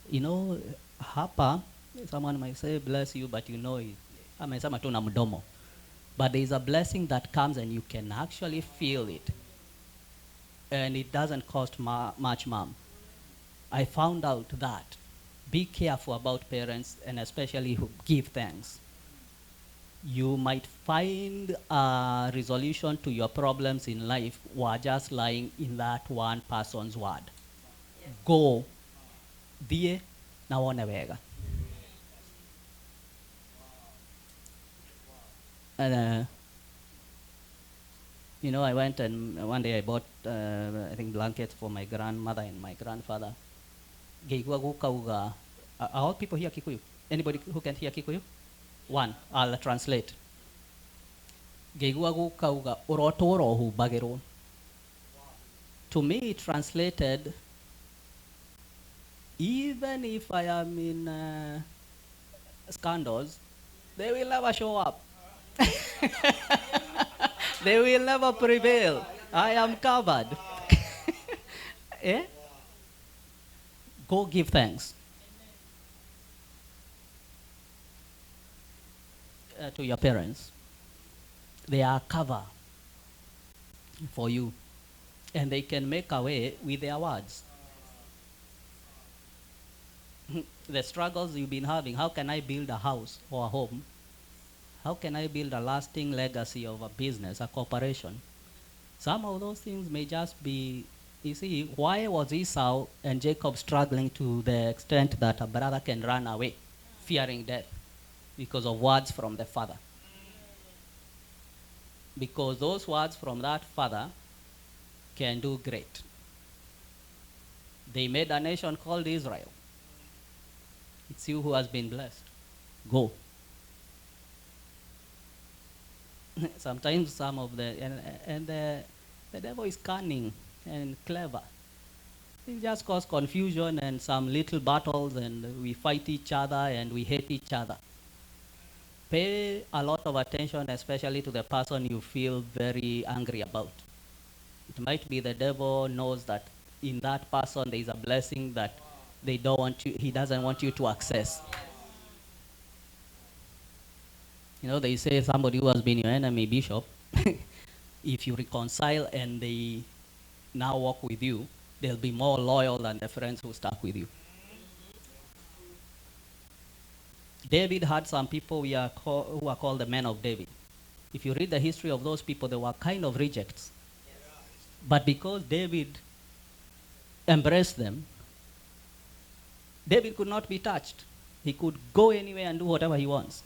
You know, hapa, someone might say, bless you, but you know, amesema tu na mdomo. But there is a blessing that comes and you can actually feel it. And it doesn't cost much, mom. I found out that be careful about parents and especially who give thanks. You might find a resolution to your problems in life while just lying in that one person's word. Go, die, na one wega. And you know, I went and one day I bought, I think, blankets for my grandmother and my grandfather. Are all people here Kikuyu? Anybody who can hear Kikuyu? One, I'll translate. To me, it translated, even if I am in scandals, they will never show up. They will never prevail. I am covered. Eh? Go give thanks. To your parents. They are cover for you. And they can make a way with their words. The struggles you've been having, how can I build a house or a home? How can I build a lasting legacy of a business, a corporation? Some of those things may just be, you see, why was Esau and Jacob struggling to the extent that a brother can run away, fearing death? Because of words from the father. Because those words from that father can do great. They made a nation called Israel. It's you who has been blessed. Go. Sometimes some of the devil is cunning and clever. It just causes confusion and some little battles, and we fight each other and we hate each other. Pay a lot of attention, especially to the person you feel very angry about. It might be the devil knows that in that person there is a blessing that he doesn't want you to access. You know, they say somebody who has been your enemy, bishop, if you reconcile and they now walk with you, they'll be more loyal than the friends who stuck with you. David had some people who are called the men of David. If you read the history of those people, they were kind of rejects. But because David embraced them, David could not be touched. He could go anywhere and do whatever he wants.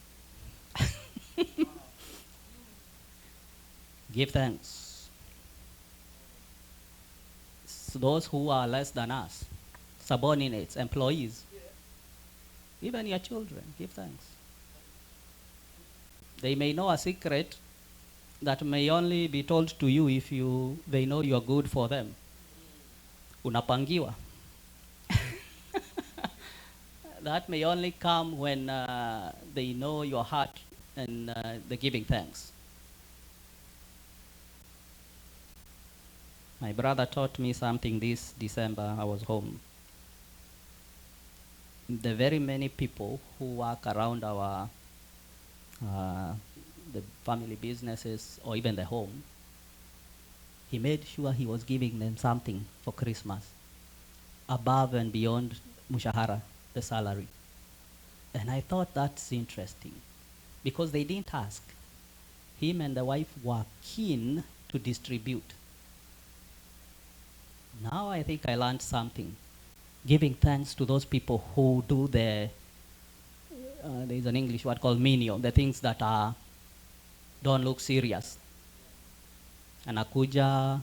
Give thanks. So those who are less than us, subordinates, employees, even your children, give thanks. They may know a secret that may only be told to you if they know you're good for them. Unapangiwa. That may only come when they know your heart and the giving thanks. My brother taught me something this December. I was home. The very many people who work around our the family businesses or even the home, he made sure he was giving them something for Christmas above and beyond mushahara, the salary. And I thought that's interesting because they didn't ask. Him and the wife were keen to distribute. Now I think I learned something. Giving thanks to those people who do there's an English word called menial, the things that don't look serious. Anakuja,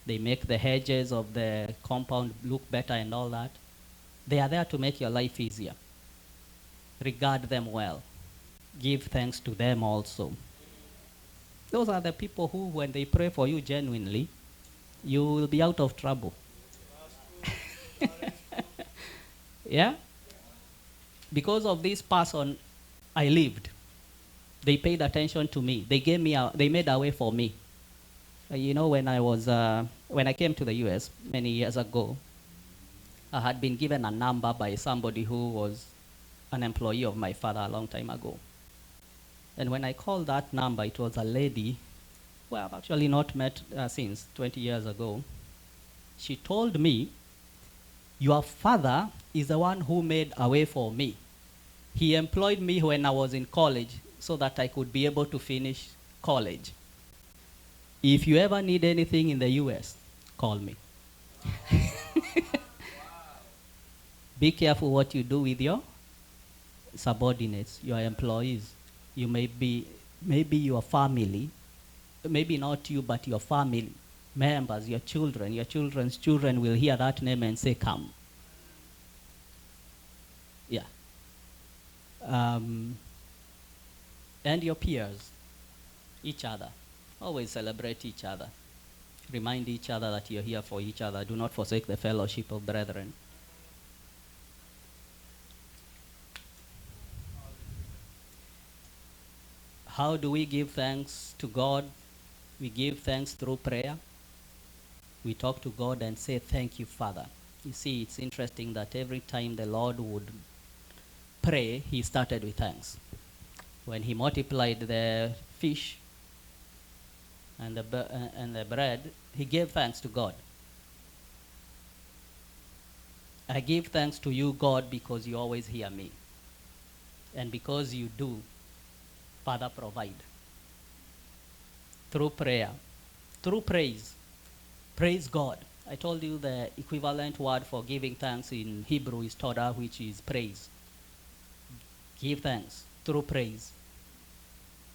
they make the hedges of the compound look better and all that. They are there to make your life easier. Regard them well. Give thanks to them also. Those are the people who, when they pray for you genuinely, you will be out of trouble. Yeah? Because of this person, I lived. They paid attention to me. They gave me, they made a way for me. You know, when I came to the U.S. many years ago, I had been given a number by somebody who was an employee of my father a long time ago. And when I called that number, it was a lady who I've actually not met since 20 years ago. She told me, your father is the one who made a way for me. He employed me when I was in college so that I could be able to finish college. If you ever need anything in the US, call me. Be careful what you do with your subordinates, your employees. You may be, maybe your family, maybe not you, but your family members, your children, your children's children will hear that name and say, come. Yeah. And your peers, each other. Always celebrate each other. Remind each other that you're here for each other. Do not forsake the fellowship of brethren. How do we give thanks to God? We give thanks through prayer. We talk to God and say, thank you, Father. You see, it's interesting that every time the Lord would pray, he started with thanks. When he multiplied the fish and the bread, he gave thanks to God. I give thanks to you, God, because you always hear me. And because you do, Father, provide. Through prayer, through praise. Praise God. I told you the equivalent word for giving thanks in Hebrew is Torah, which is praise. Give thanks through praise.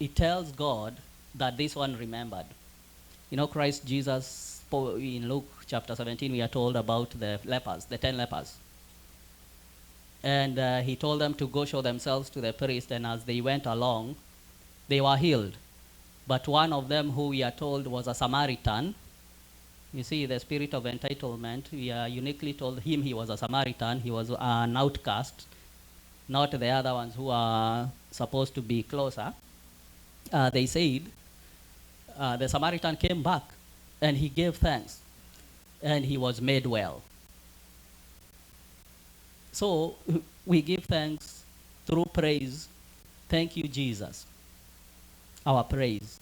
It tells God that this one remembered. You know, Christ Jesus, in Luke chapter 17, we are told about the lepers, the 10 lepers. And he told them to go show themselves to the priest, and as they went along, they were healed. But one of them, who we are told was a Samaritan, you see, the spirit of entitlement, we are uniquely told him he was a Samaritan, he was an outcast, not the other ones who are supposed to be closer. They said, the Samaritan came back and he gave thanks and he was made well. So we give thanks through praise. Thank you, Jesus. Our praise.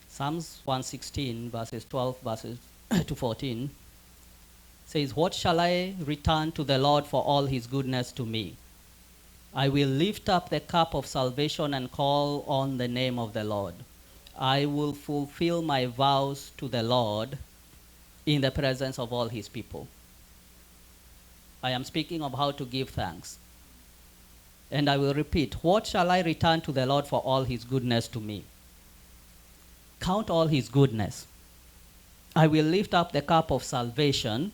Psalms 116, verses 12 verses to 14 says, what shall I return to the Lord for all his goodness to me? I will lift up the cup of salvation and call on the name of the Lord. I will fulfill my vows to the Lord in the presence of all his people. I am speaking of how to give thanks. And I will repeat, what shall I return to the Lord for all his goodness to me? Count all his goodness. I will lift up the cup of salvation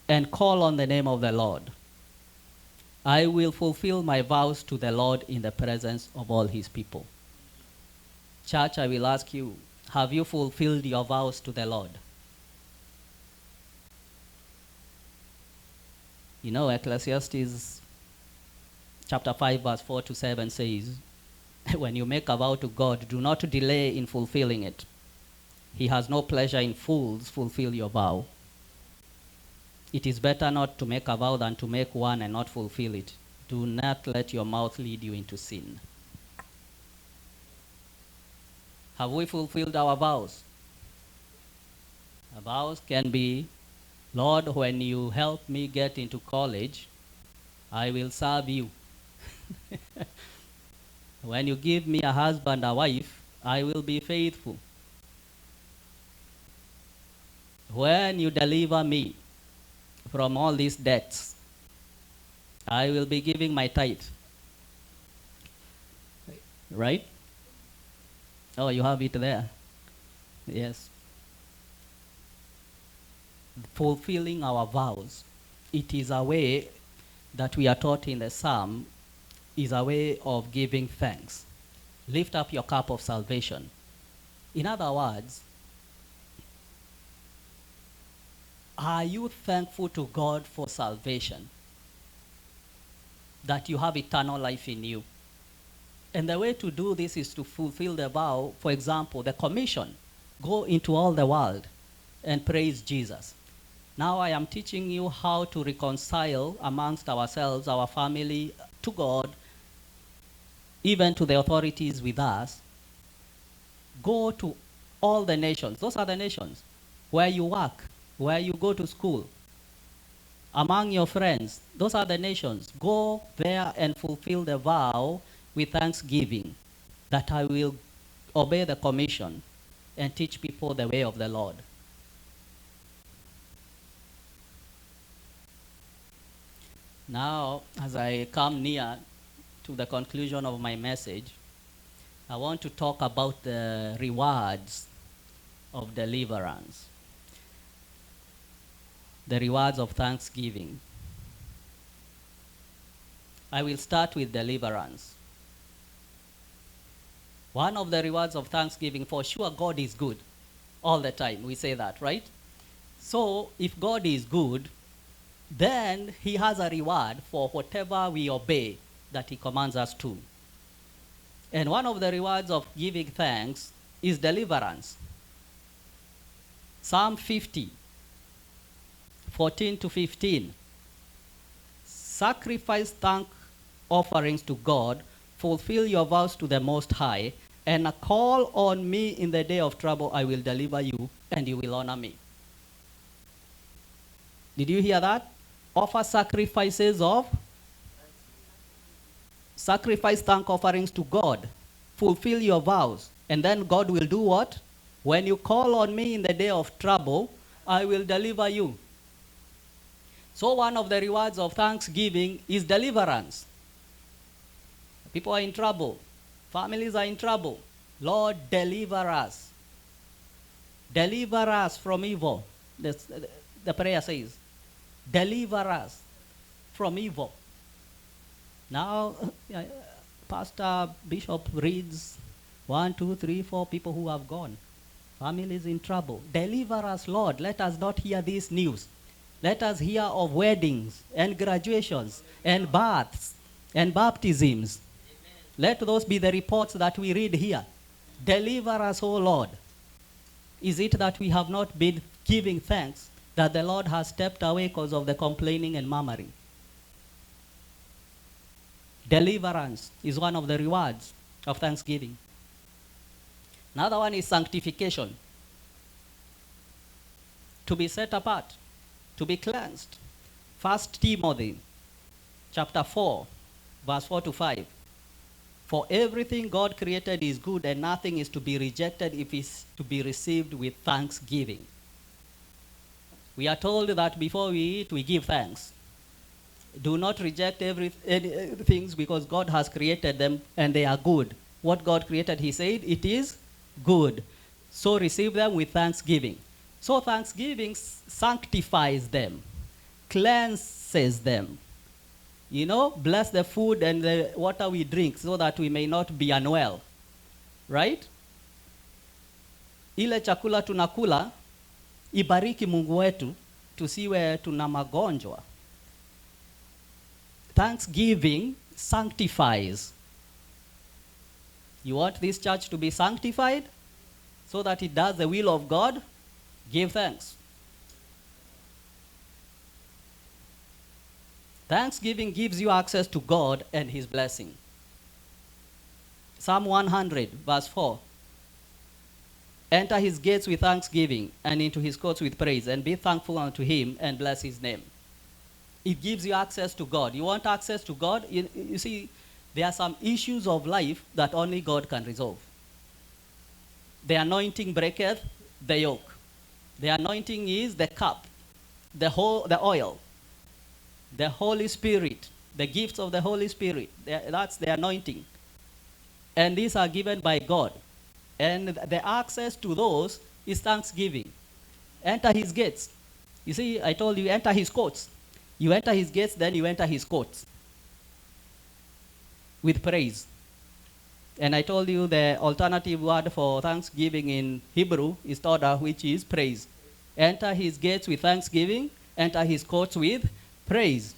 and call on the name of the Lord. I will fulfill my vows to the Lord in the presence of all his people. Church, I will ask you, have you fulfilled your vows to the Lord? You know, Ecclesiastes chapter 5, verse 4 to 7 says, when you make a vow to God, do not delay in fulfilling it. He has no pleasure in fools. Fulfill your vow. It is better not to make a vow than to make one and not fulfill it. Do not let your mouth lead you into sin. Have we fulfilled our vows? Our vows can be, Lord, when you help me get into college, I will serve you. When you give me a husband, a wife, I will be faithful. When you deliver me from all these debts, I will be giving my tithe. Right? Oh, you have it there. Yes. Fulfilling our vows. It is a way that we are taught in the psalm is a way of giving thanks. Lift up your cup of salvation. In other words, are you thankful to God for salvation? That you have eternal life in you. And the way to do this is to fulfill the vow. For example, the commission, go into all the world and praise Jesus. Now I am teaching you how to reconcile amongst ourselves, our family, to God, even to the authorities with us. Go to all the nations. Those are the nations where you work, where you go to school, among your friends. Those are the nations. Go there and fulfill the vow with thanksgiving that I will obey the commission and teach people the way of the Lord. Now, as I come near to the conclusion of my message, I want to talk about the rewards of deliverance. The rewards of thanksgiving. I will start with deliverance. One of the rewards of thanksgiving, for sure, God is good all the time. We say that, right? So, if God is good, then He has a reward for whatever we obey that He commands us to. And one of the rewards of giving thanks is deliverance. Psalm 50, 14 to 15. Sacrifice thank offerings to God, fulfill your vows to the Most High, and call on me in the day of trouble. I will deliver you, and you will honor me. Did you hear that? Offer sacrifice thank offerings to God. Fulfill your vows. And then God will do what? When you call on me in the day of trouble, I will deliver you. So one of the rewards of thanksgiving is deliverance. People are in trouble. Families are in trouble. Lord, deliver us. Deliver us from evil. The prayer says, deliver us from evil. Now, Pastor Bishop reads 1, 2, 3, 4 people who have gone. Families in trouble. Deliver us, Lord. Let us not hear this news. Let us hear of weddings and graduations and births and baptisms. Amen. Let those be the reports that we read here. Deliver us, O Lord. Is it that we have not been giving thanks that the Lord has stepped away because of the complaining and murmuring? Deliverance is one of the rewards of thanksgiving. Another one is sanctification. To be set apart, to be cleansed. 1 Timothy chapter 4, verse 4 to 5. For everything God created is good, and nothing is to be rejected if it's to be received with thanksgiving. We are told that before we eat, we give thanks. Do not reject things because God has created them and they are good. What God created, He said, it is good. So receive them with thanksgiving. So thanksgiving sanctifies them, cleanses them. You know, bless the food and the water we drink so that we may not be unwell. Right? Ile chakula tunakula, ibariki Mungu wetu, tusiwe tuna magonjwa. Thanksgiving sanctifies. You want this church to be sanctified so that it does the will of God? Give thanks. Thanksgiving gives you access to God and His blessing. Psalm 100, verse 4. Enter His gates with thanksgiving and into His courts with praise, and be thankful unto Him and bless His name. It gives you access to God. You want access to God? You see, there are some issues of life that only God can resolve. The anointing breaketh the yoke. The anointing is the cup, the oil, the Holy Spirit, the gifts of the Holy Spirit. That's the anointing. And these are given by God. And the access to those is thanksgiving. Enter His gates. You see, I told you, enter His courts. You enter His gates, then you enter His courts. with praise. And I told you the alternative word for thanksgiving in Hebrew is toda, which is praise. Enter his gates with thanksgiving, enter his courts with praise.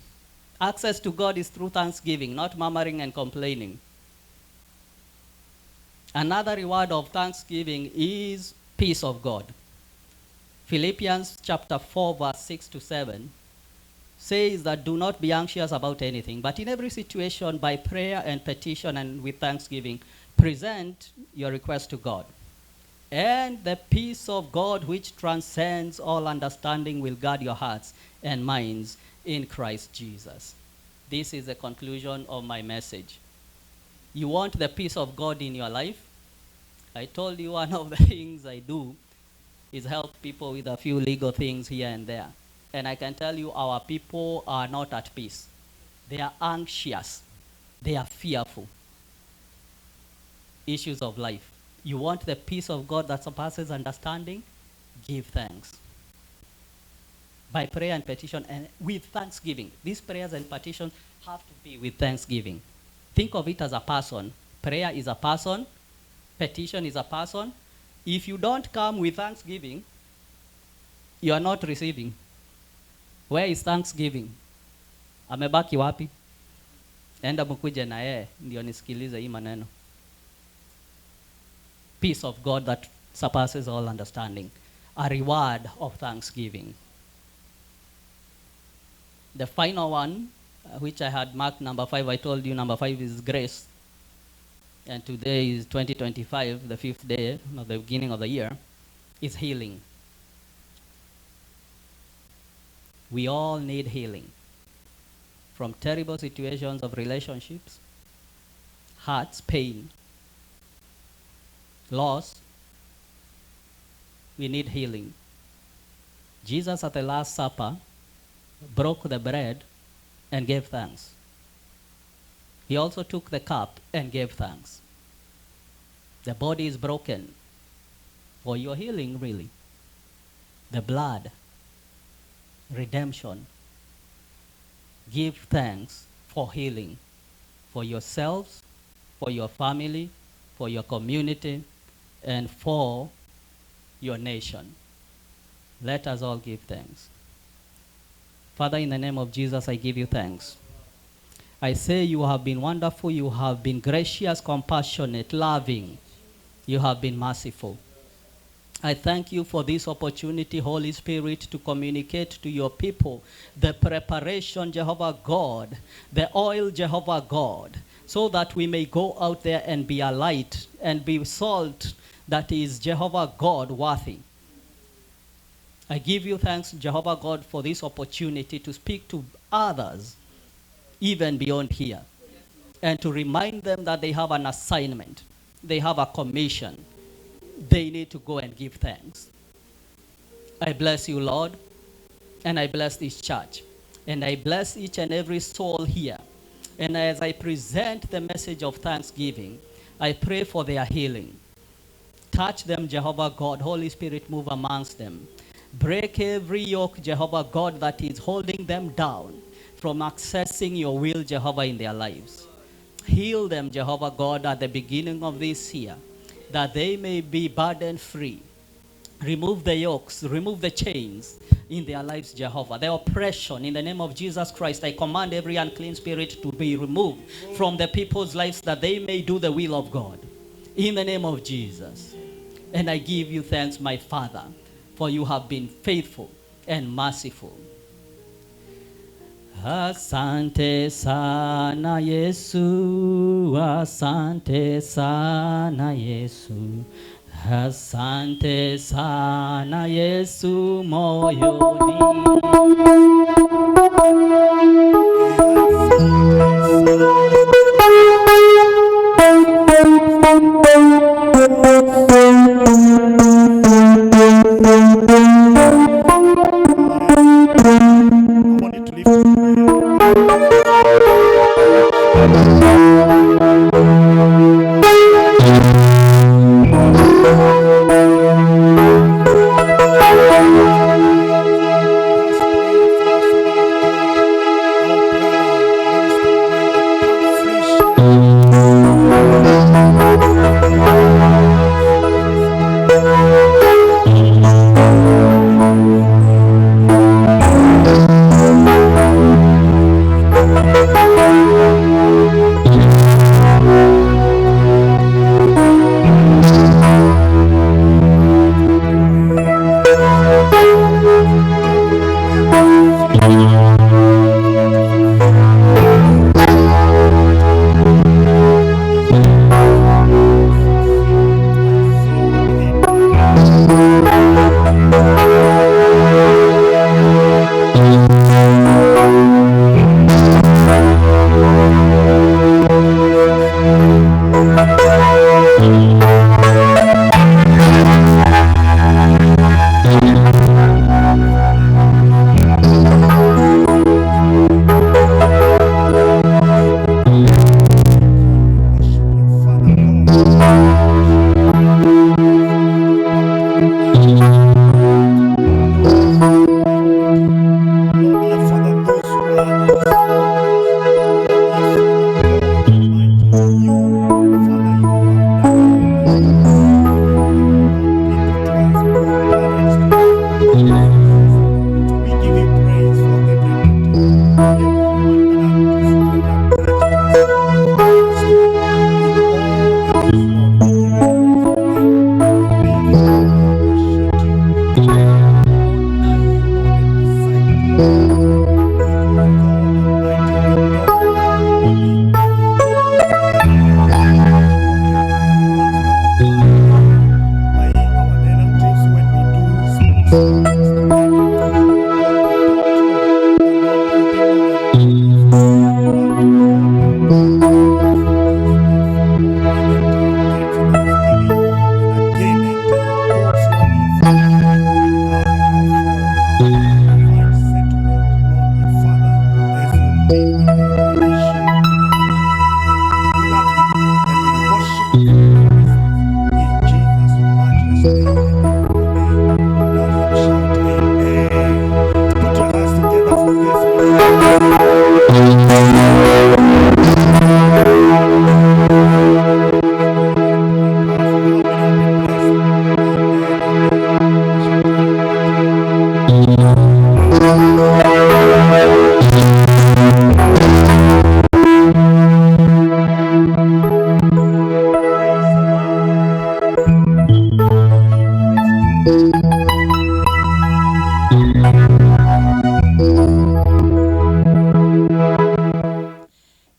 Access to God is through thanksgiving, not murmuring and complaining. Another reward of thanksgiving is peace of God. Philippians chapter 4, verse 6 to 7 says that do not be anxious about anything, but in every situation by prayer and petition and with thanksgiving, present your request to God. And the peace of God which transcends all understanding will guard your hearts and minds in Christ Jesus. This is the conclusion of my message. You want the peace of God in your life? I told you one of the things I do is help people with a few legal things here and there. And I can tell you our people are not at peace. They are anxious. They are fearful. Issues of life. You want the peace of God that surpasses understanding? Give thanks. By prayer and petition and with thanksgiving. These prayers and petitions have to be with thanksgiving. Think of it as a person. Prayer is a person. Petition is a person. If you don't come with thanksgiving, you are not receiving. Where is thanksgiving? Amebaki wapi? Enda mkuje na yeye ndio nisikilize hii maneno. Peace of God that surpasses all understanding. A reward of thanksgiving. The final one, which I had marked number 5, I told you number 5 is grace. And today is 2025, the 5th day of the beginning of the year, is healing. We all need healing. From terrible situations of relationships, hurts, pain, loss, we need healing. Jesus at the Last Supper broke the bread and gave thanks. He also took the cup and gave thanks. The body is broken for your healing, really. The blood, redemption. Give thanks for healing, for yourselves, for your family, for your community, and for your nation. Let us all give thanks. Father, in the name of Jesus, I give you thanks. I say you have been wonderful, you have been gracious, compassionate, loving. You have been merciful. I thank you for this opportunity, Holy Spirit, to communicate to your people the preparation, Jehovah God, the oil, Jehovah God, so that we may go out there and be a light and be salt that is, Jehovah God, worthy. I give you thanks, Jehovah God, for this opportunity to speak to others, even beyond here, and to remind them that they have an assignment, they have a commission. They need to go and give thanks. I bless you, Lord, and I bless this church, and I bless each and every soul here. And as I present the message of thanksgiving, I pray for their healing. Touch them, Jehovah God. Holy Spirit, move amongst them. Break every yoke, Jehovah God, that is holding them down from accessing your will, Jehovah, in their lives. Heal them, Jehovah God, at the beginning of this year, that they may be burden free. Remove the yokes, remove the chains in their lives, Jehovah. The oppression, in the name of Jesus Christ, I command every unclean spirit to be removed from the people's lives, that they may do the will of God. In the name of Jesus. And I give you thanks, my Father, for you have been faithful and merciful. Asante sana Yesu, asante sana Yesu, asante sana Yesu moyoni. I want you to lift up your hand. Just pray for our servant of God, our brother,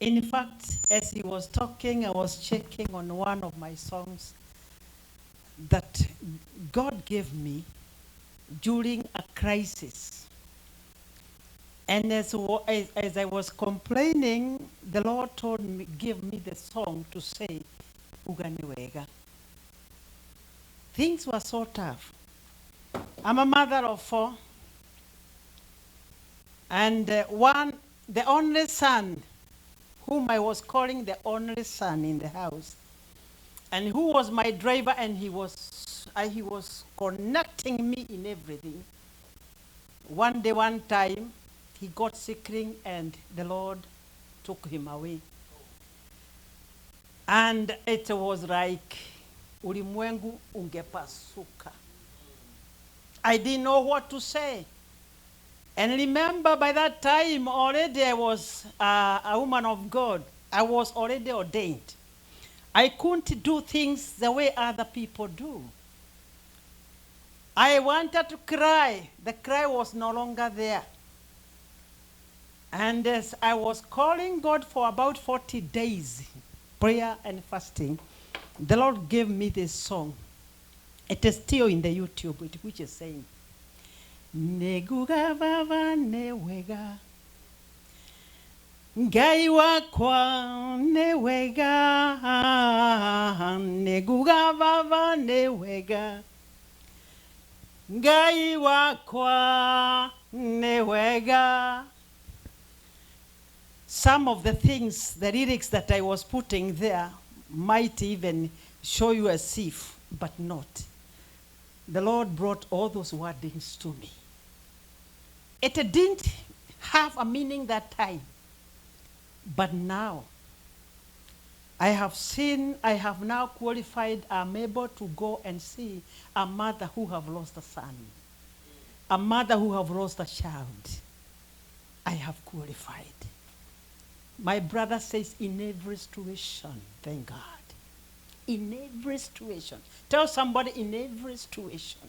In fact, as he was talking, I was checking on one of my songs that God gave me during a crisis. And as I was complaining, the Lord told me, give me the song to say, Uganiwega. Things were so tough. I'm a mother of 4. And the only son, whom I was calling the only son in the house, and who was my driver, and he was connecting me in everything. One day, one time, he got sick and the Lord took him away. And it was like, ulimwengu ungepasuka. I didn't know what to say. And remember, by that time, already I was a woman of God. I was already ordained. I couldn't do things the way other people do. I wanted to cry. The cry was no longer there. And as I was calling God for about 40 days, prayer and fasting, the Lord gave me this song. It is still in the YouTube, which is saying, Neguga vava newega, Ngai wakwa newega, Neguga vava newega, Ngai wakwa newega. Some of the things, the lyrics that I was putting there might even show you a thief, but not. The Lord brought all those wordings to me. It didn't have a meaning that time, but now I have now qualified, I'm able to go and see a mother who have lost a son, a mother who have lost a child. I have qualified. My brother says, in every situation, thank God. In every situation. Tell somebody, in every situation.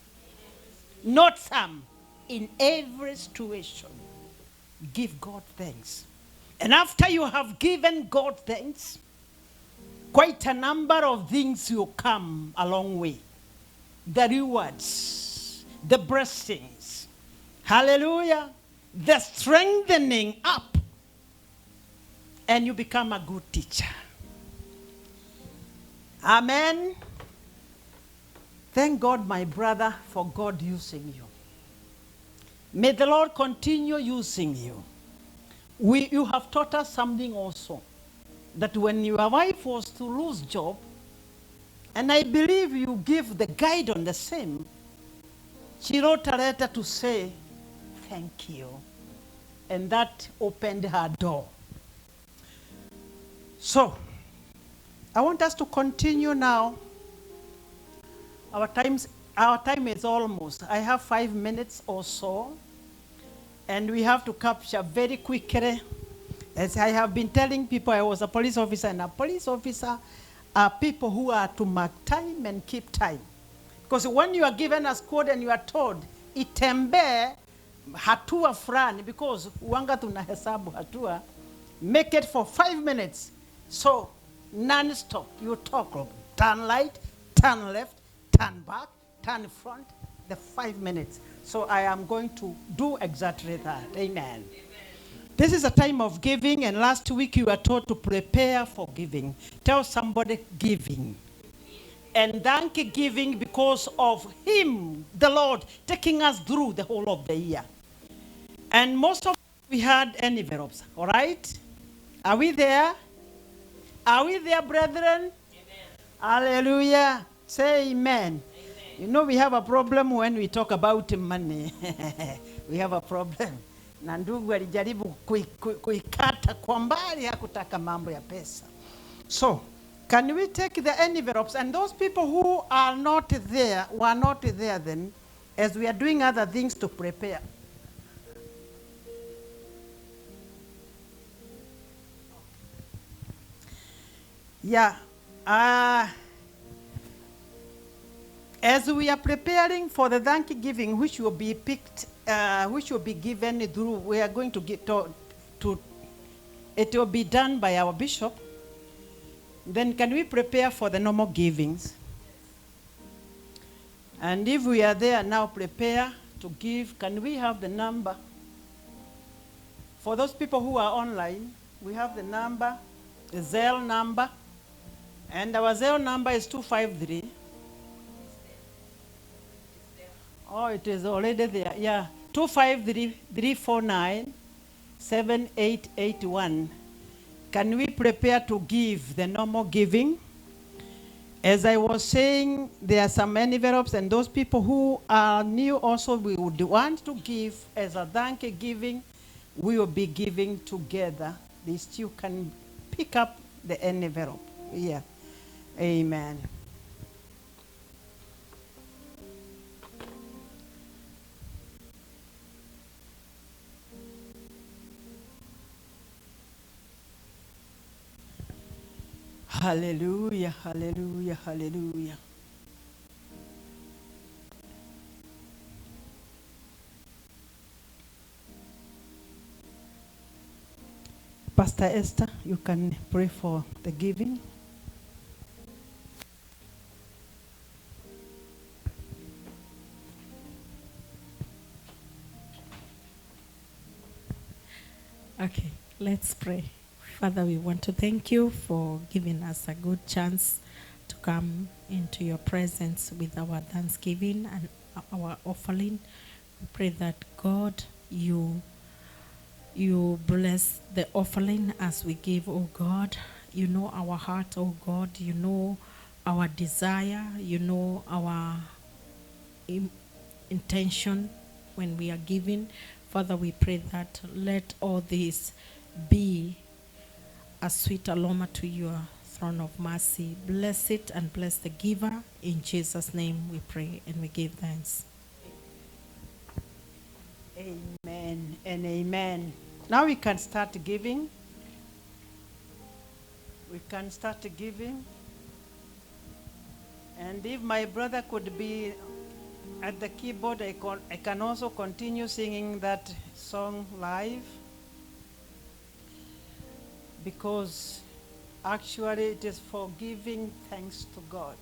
Not some. In every situation. Give God thanks. And after you have given God thanks, quite a number of things will come a long way. The rewards, the blessings, hallelujah, the strengthening up, and you become a good teacher. Amen. Thank God, my brother, for God using you. May the Lord continue using you. You have taught us something also, that when your wife was to lose job, and I believe you give the guide on the same, she wrote a letter to say, thank you. And that opened her door. So, I want us to continue now. Our time is almost. I have 5 minutes or so. And we have to capture very quickly. As I have been telling people, I was a police officer, and a police officer are people who are to mark time and keep time. Because when you are given a squad and you are told, itembe hatua fulani, because wanga tunahesabu hatua, make it for 5 minutes. So, non-stop, you talk, turn right, turn left, turn back, turn front, the 5 minutes. So I am going to do exactly that. Amen. This is a time of giving, and last week you were taught to prepare for giving. Tell somebody giving. And thank giving because of Him, the Lord, taking us through the whole of the year. And most of we had envelopes, all right? Are we there? Are we there, brethren? Amen. Hallelujah. Say amen. You know, we have a problem when we talk about money. We have a problem. Na ndugu alijaribu kuikata kwa mbali, hakutaka mambo ya pesa. So, can we take the envelopes? And those people who are not there, were not there then, as we are doing other things to prepare. Yeah. As we are preparing for the Thanksgiving, which will be picked, which will be given through, we are going to get it will be done by our bishop. Then can we prepare for the normal givings? And if we are there now, prepare to give. Can we have the number? For those people who are online, we have the number, the Zelle number. And our Zelle number is 253. Oh, it is already there. Yeah. 253-349-7881. Can we prepare to give the normal giving? As I was saying, there are some envelopes, and those people who are new also, we would want to give as a Thanksgiving. We will be giving together. They still can pick up the envelope. Yeah. Amen. Hallelujah, hallelujah, hallelujah. Pastor Esther, you can pray for the giving. Okay, let's pray. Father, we want to thank you for giving us a good chance to come into your presence with our thanksgiving and our offering. We pray that God, you bless the offering as we give, oh God. You know our heart, oh God. You know our desire. You know our intention when we are giving. Father, we pray that let all this be a sweet aroma to your throne of mercy. Bless it and bless the giver. In Jesus' name we pray and we give thanks. Amen and amen. Now we can start giving. We can start giving. And if my brother could be at the keyboard, I can also continue singing that song live. Because actually it is for giving thanks to God.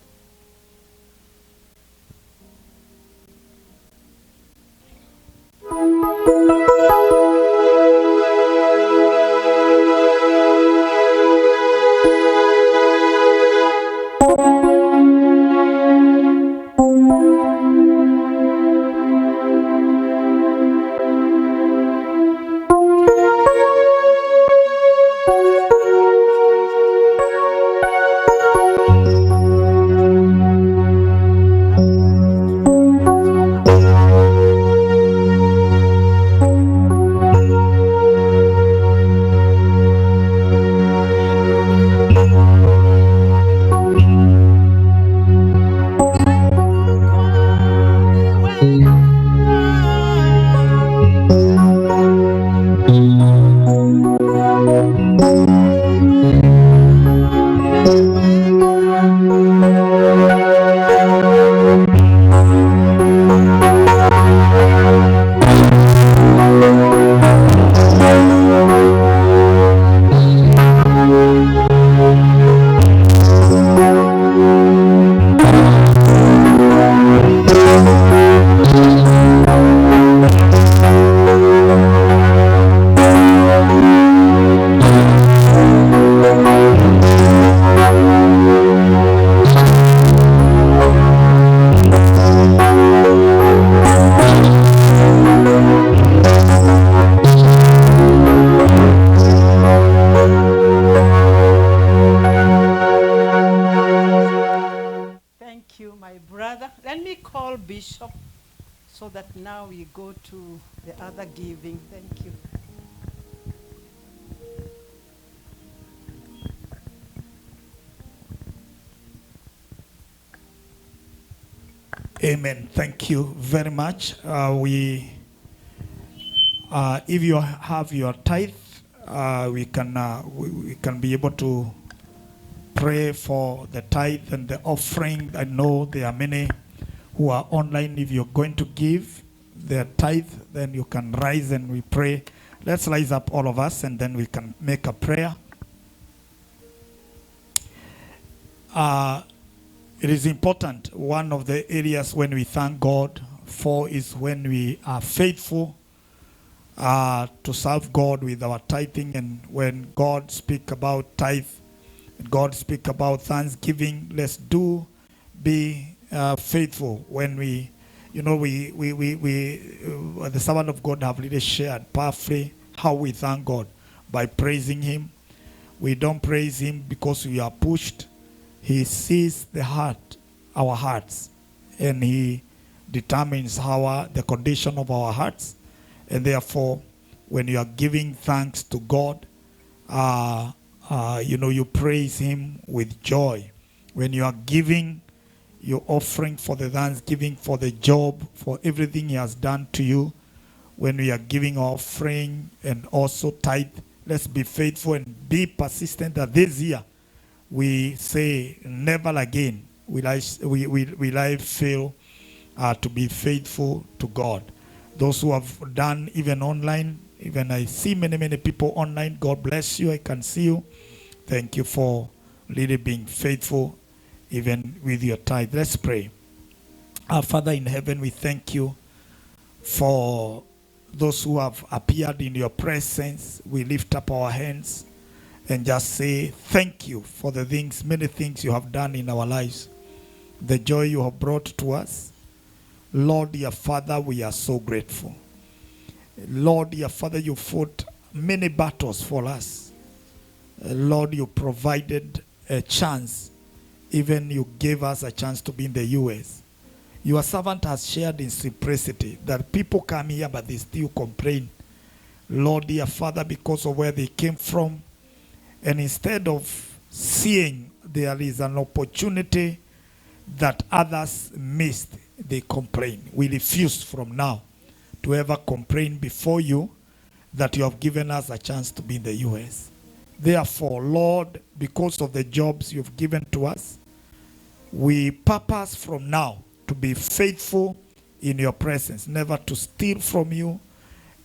Thank you, my brother. Let me call Bishop so that now we go to the other giving. Thank you. Amen. Thank you very much. If you have your tithe, we can be able to pray for the tithe and the offering. I know there are many who are online. If you're going to give their tithe, then you can rise and we pray. Let's rise up, all of us, and then we can make a prayer. It is important. One of the areas when we thank God for is when we are faithful to serve God with our tithing, and when God speak about tithe, God speak about thanksgiving. Let's be faithful. When the servant of God have really shared powerfully how we thank God by praising Him. We don't praise Him because we are pushed. He sees the heart, our hearts, and He determines the condition of our hearts. And therefore, when you are giving thanks to God, you praise Him with joy. When you are giving your offering for the thanksgiving, for the job, for everything He has done to you, when we are giving offering and also tithe, let's be faithful and be persistent that this year we say never again will I fail to be faithful to God. Those who have done even online, even I see many people online. God bless you. I can see you. Thank you for really being faithful even with your tithe. Let's pray. Our Father in heaven, we thank you for those who have appeared in your presence. We lift up our hands and just say thank you for the many things you have done in our lives, the joy you have brought to us. Lord, dear Father, we are so grateful. Lord, dear Father, you fought many battles for us. Lord, you provided a chance. Even you gave us a chance to be in the U.S. Your servant has shared in simplicity that people come here but they still complain. Lord, dear Father, because of where they came from. And instead of seeing there is an opportunity that others missed, they complain. We refuse from now to ever complain before you that you have given us a chance to be in the US. Therefore, Lord, because of the jobs you've given to us, we purpose from now to be faithful in your presence, never to steal from you.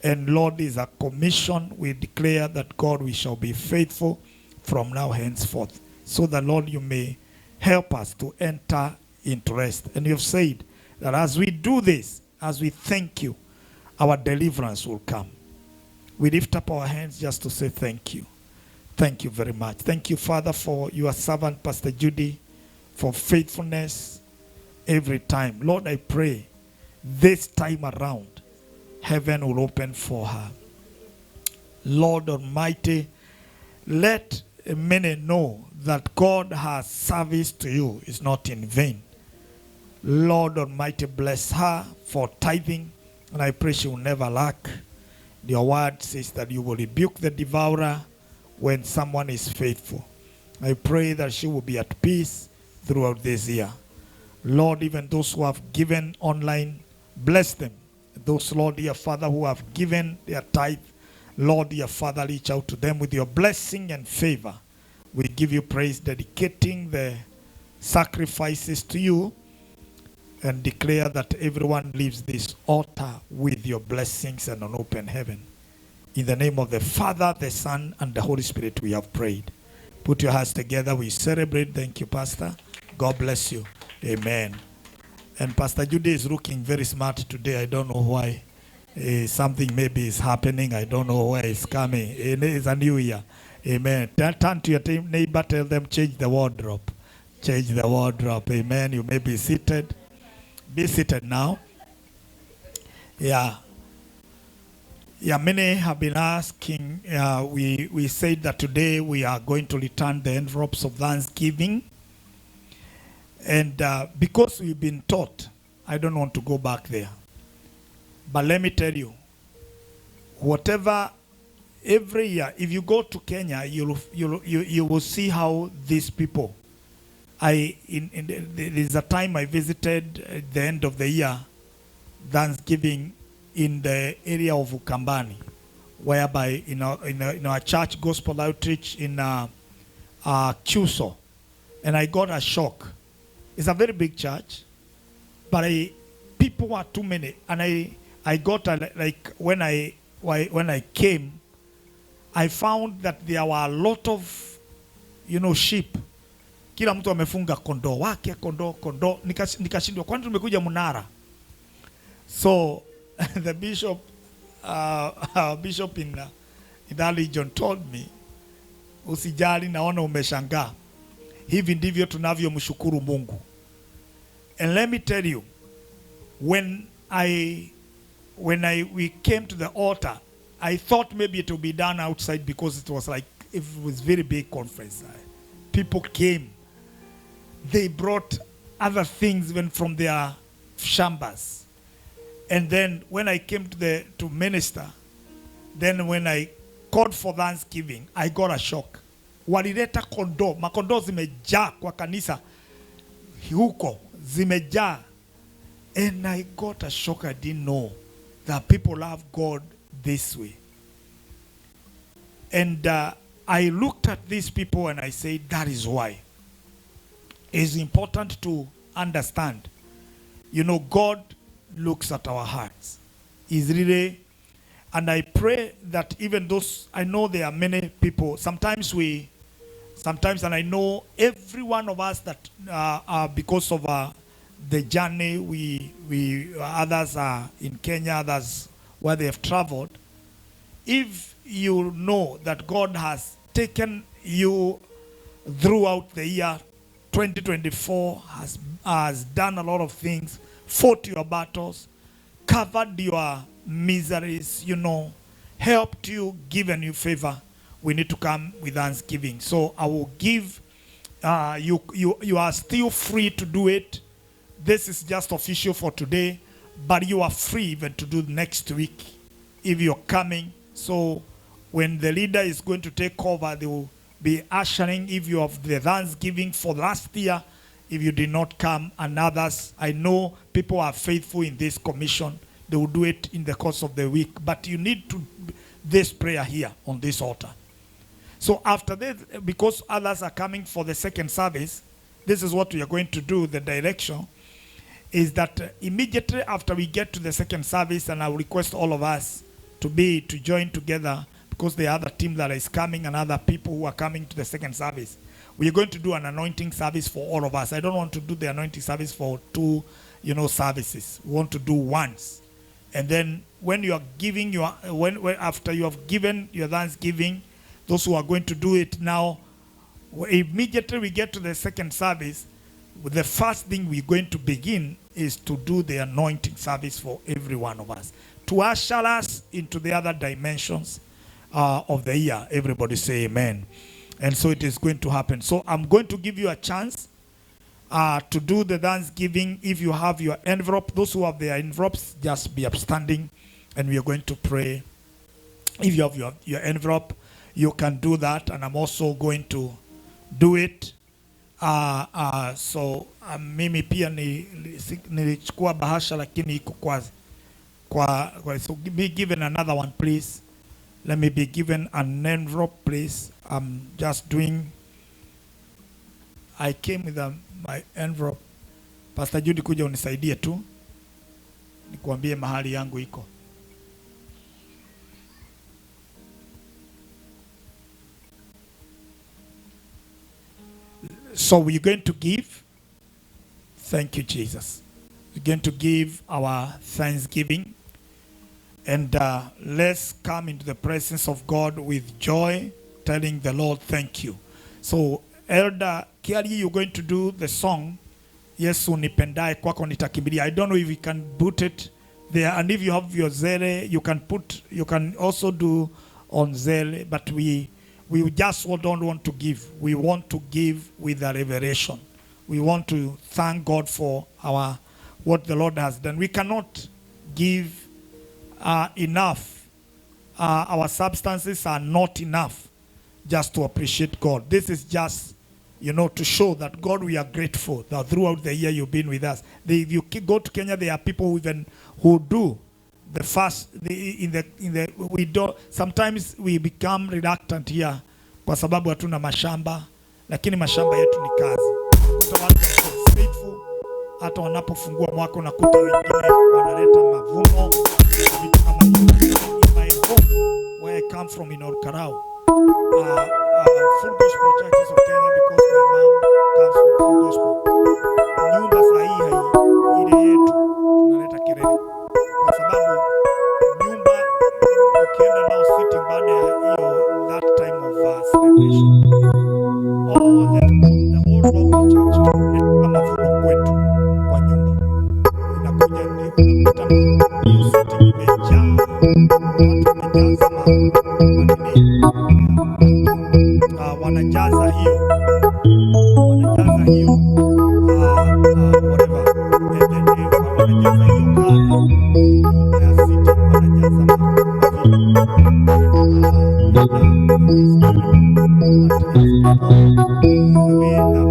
And Lord, is a commission. We declare that, God, we shall be faithful from now henceforth, so that, Lord, you may help us to enter into rest. And you've said that as we do this, as we thank you, our deliverance will come. We lift up our hands just to say thank you. Thank you very much. Thank you, Father, for your servant, Pastor Judy, for faithfulness every time. Lord, I pray this time around, heaven will open for her. Lord Almighty, let many know that God has service to you is not in vain. Lord Almighty, bless her for tithing, and I pray she will never lack. Your word says that you will rebuke the devourer when someone is faithful. I pray that she will be at peace throughout this year. Lord, even those who have given online, bless them. Those, Lord, dear Father, who have given their tithe, Lord, dear Father, reach out to them with your blessing and favor. We give you praise, dedicating the sacrifices to you, and declare that everyone leaves this altar with your blessings and an open heaven. In the name of the Father, the Son, and the Holy Spirit, we have prayed. Put your hands together. We celebrate. Thank you, Pastor. God bless you. Amen. And Pastor Judy is looking very smart today. I don't know why. Something maybe is happening. I don't know where it's coming. It is a new year. Amen. Turn to your neighbor. Tell them, change the wardrobe. Change the wardrobe. Amen. You may be seated. Be seated now. Yeah. Yeah, many have been asking. We said that today we are going to return the envelopes of Thanksgiving. And because we've been taught, I don't want to go back there. But let me tell you, whatever, every year, if you go to Kenya, you will see how these people, there's a time I visited at the end of the year, Thanksgiving, in the area of Ukambani, whereby in our church, Gospel Outreach in Cuso, and I got a shock. It's a very big church, but people were too many, and I got like when I came, I found that there were a lot of sheep. Kila mtu amefunga kondoo wake, kondoo. Nikashindwa, kwani tumekuja Munara? So the bishop, bishop in that region told me, usijali, naona umeshangaa. Hivi ndivyo tunavyomshukuru Mungu. And let me tell you, when we came to the altar, I thought maybe it would be done outside because it was very big conference. People came. They brought other things even from their shambas. And then when I came to minister, then when I called for Thanksgiving, I got a shock. Walileta kondoo, makondoo zimejaa kwa kanisa huko, zimejaa. And I got a shock. I didn't know that people love God this way. And I looked at these people and I said, that is why. It's important to understand. God looks at our hearts. Is really, and I pray that even those, I know there are many people, sometimes, and I know every one of us that because of the journey, we others are in Kenya, others where they have traveled. If you know that God has taken you throughout the year 2024, has done a lot of things, fought your battles, covered your miseries, helped you, given you favor, we need to come with thanksgiving. So I will give, you are still free to do it. This is just official for today, but you are free even to do next week if you're coming. So when the leader is going to take over, they will be ushering. If you have the Thanksgiving for last year, if you did not come, and others, I know people are faithful in this commission. They will do it in the course of the week. But you need to this prayer here on this altar. So after this, because others are coming for the second service, this is what we are going to do. The direction is that immediately after we get to the second service, and I will request all of us to join together, because the other team that is coming and other people who are coming to the second service, we are going to do an anointing service for all of us. I don't want to do the anointing service for two, services. We want to do once. And then when you are giving after you have given your Thanksgiving, those who are going to do it now, immediately we get to the second service, the first thing we're going to begin is to do the anointing service for every one of us, to usher us into the other dimensions of the year. Everybody say amen. And so it is going to happen. So I'm going to give you a chance to do the Thanksgiving. If you have your envelope, those who have their envelopes, just be upstanding and we are going to pray. If you have your envelope, you can do that, and I'm also going to do it. Mimi pia nilichukua bahasha lakini iko kwa so be given another one, please. Let me be given an envelope, please. I'm just doing. I came with my envelope. Pastor Judy, kuja unisaidie tu nikuambie mahali yangu iko. So we're going to give. Thank you, Jesus. We're going to give our thanksgiving. And let's come into the presence of God with joy, telling the Lord thank you. So Elder Kiari, you're going to do the song, Yesu nipendaye kwako nitakimbilia. I don't know if you can put it there. And if you have your Zelle, you can also do on Zelle. But we just don't want to give. We want to give with a revelation. We want to thank God for what the Lord has done. We cannot give enough. Our substances are not enough just to appreciate God. This is just, to show that God, we are grateful that throughout the year you've been with us. If you go to Kenya, there are people who do the fast. We don't. Sometimes we become reluctant here kwa sababu hatuna mashamba, lakini mashamba yetu ni kazi. Kuta watu faithful, hata wanapofungua mwaka unakuta wengine wanaleta mavuno vitu kama hiyo. In my home, where I come from in Olkarau, Full Gospel Churches of Kenya, because my mom comes from Full Gospel. Nyumba sahihi ile yetu tunaleta kelele kwa sababu nyumba ukienda nao sitting baada ya hiyo that time of celebration, the whole local church kama funo kwetu kwa nyumba inakuja unakuta hiyo sitting imejaa watu wamejaza manini wanajaza hiyo whatever, wanajaza hiyo kara nyumba ya sitting, wanajaza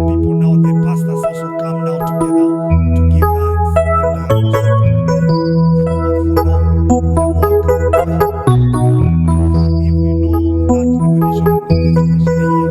people now, the pastors also come now together to give thanks and also to pray if we know that revelation especially here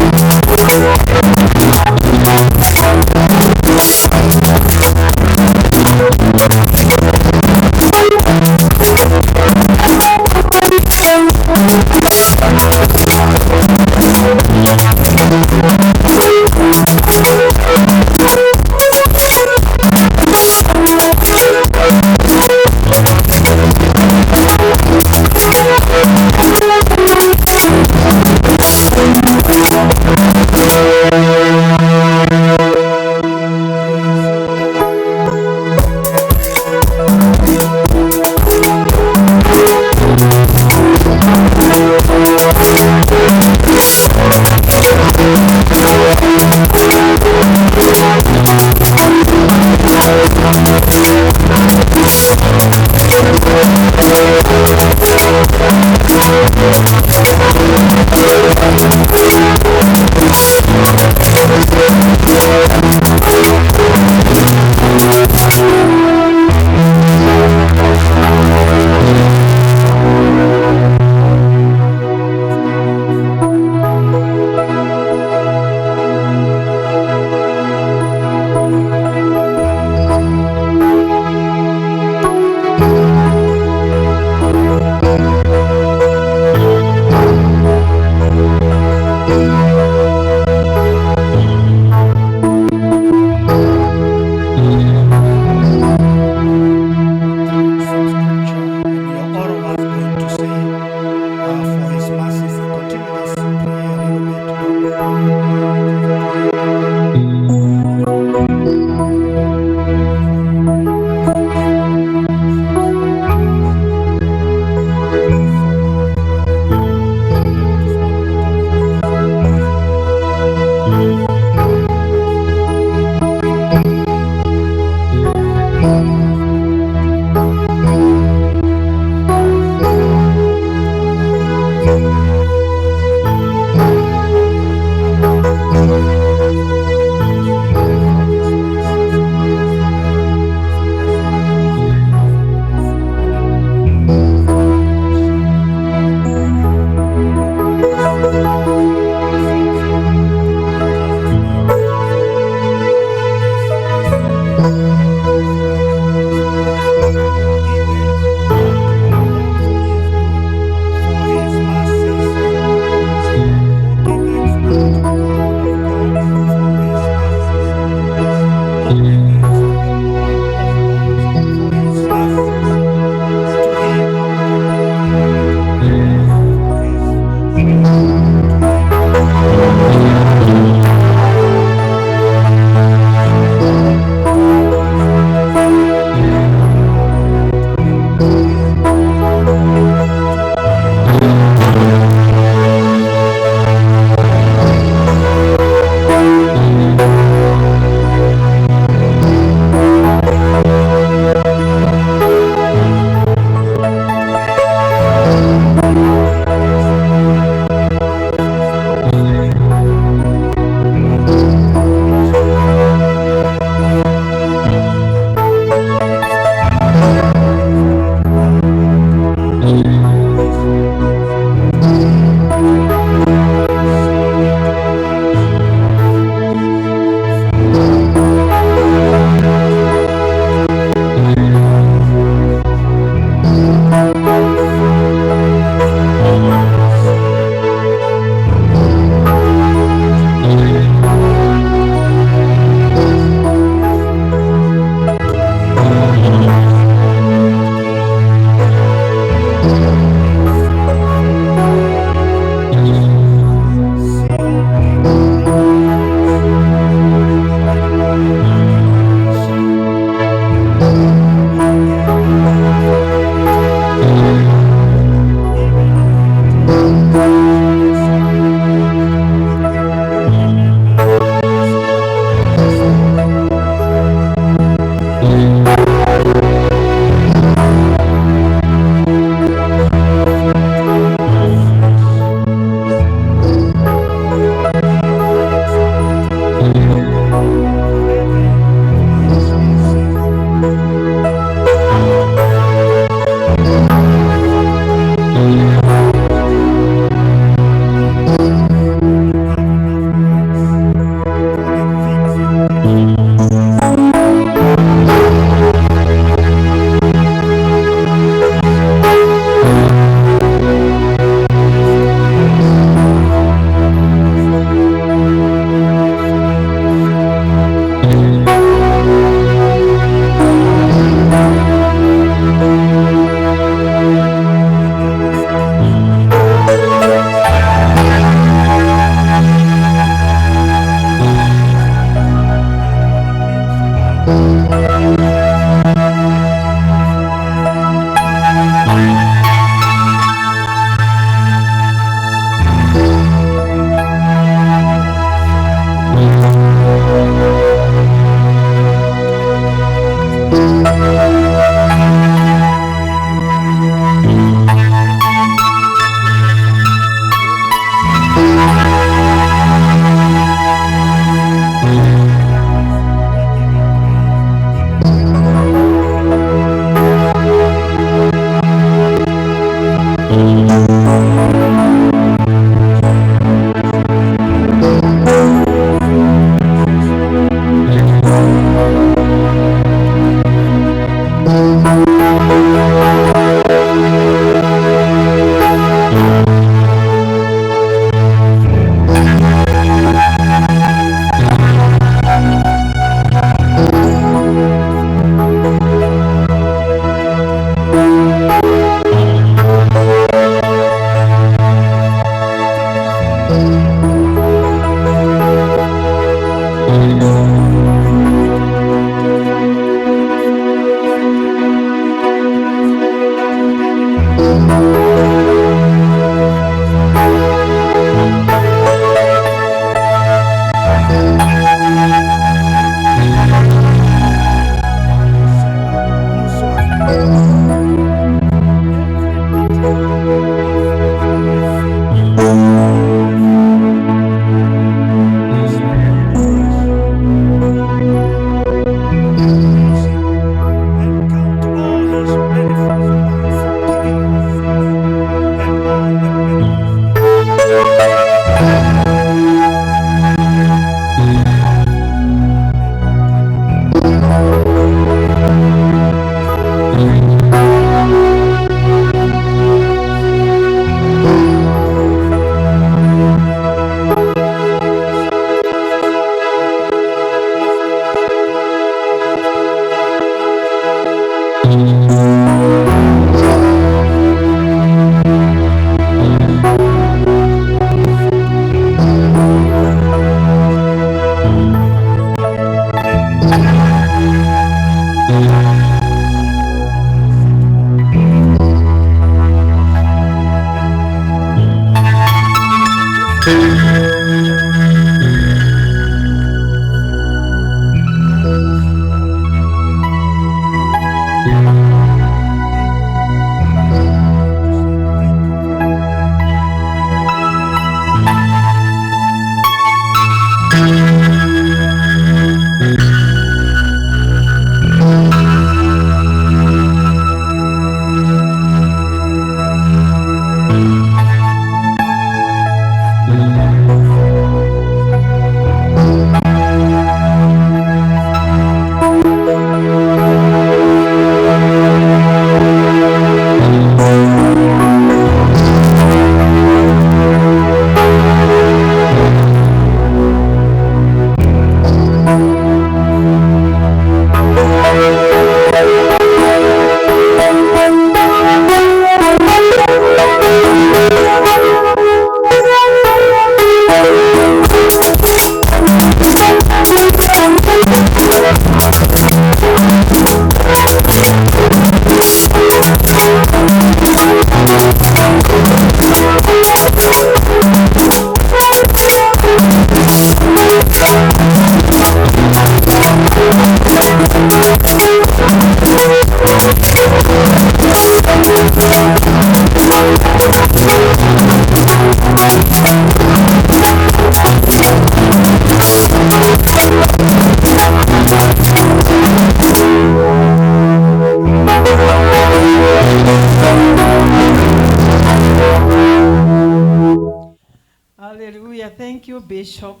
thank you, Bishop,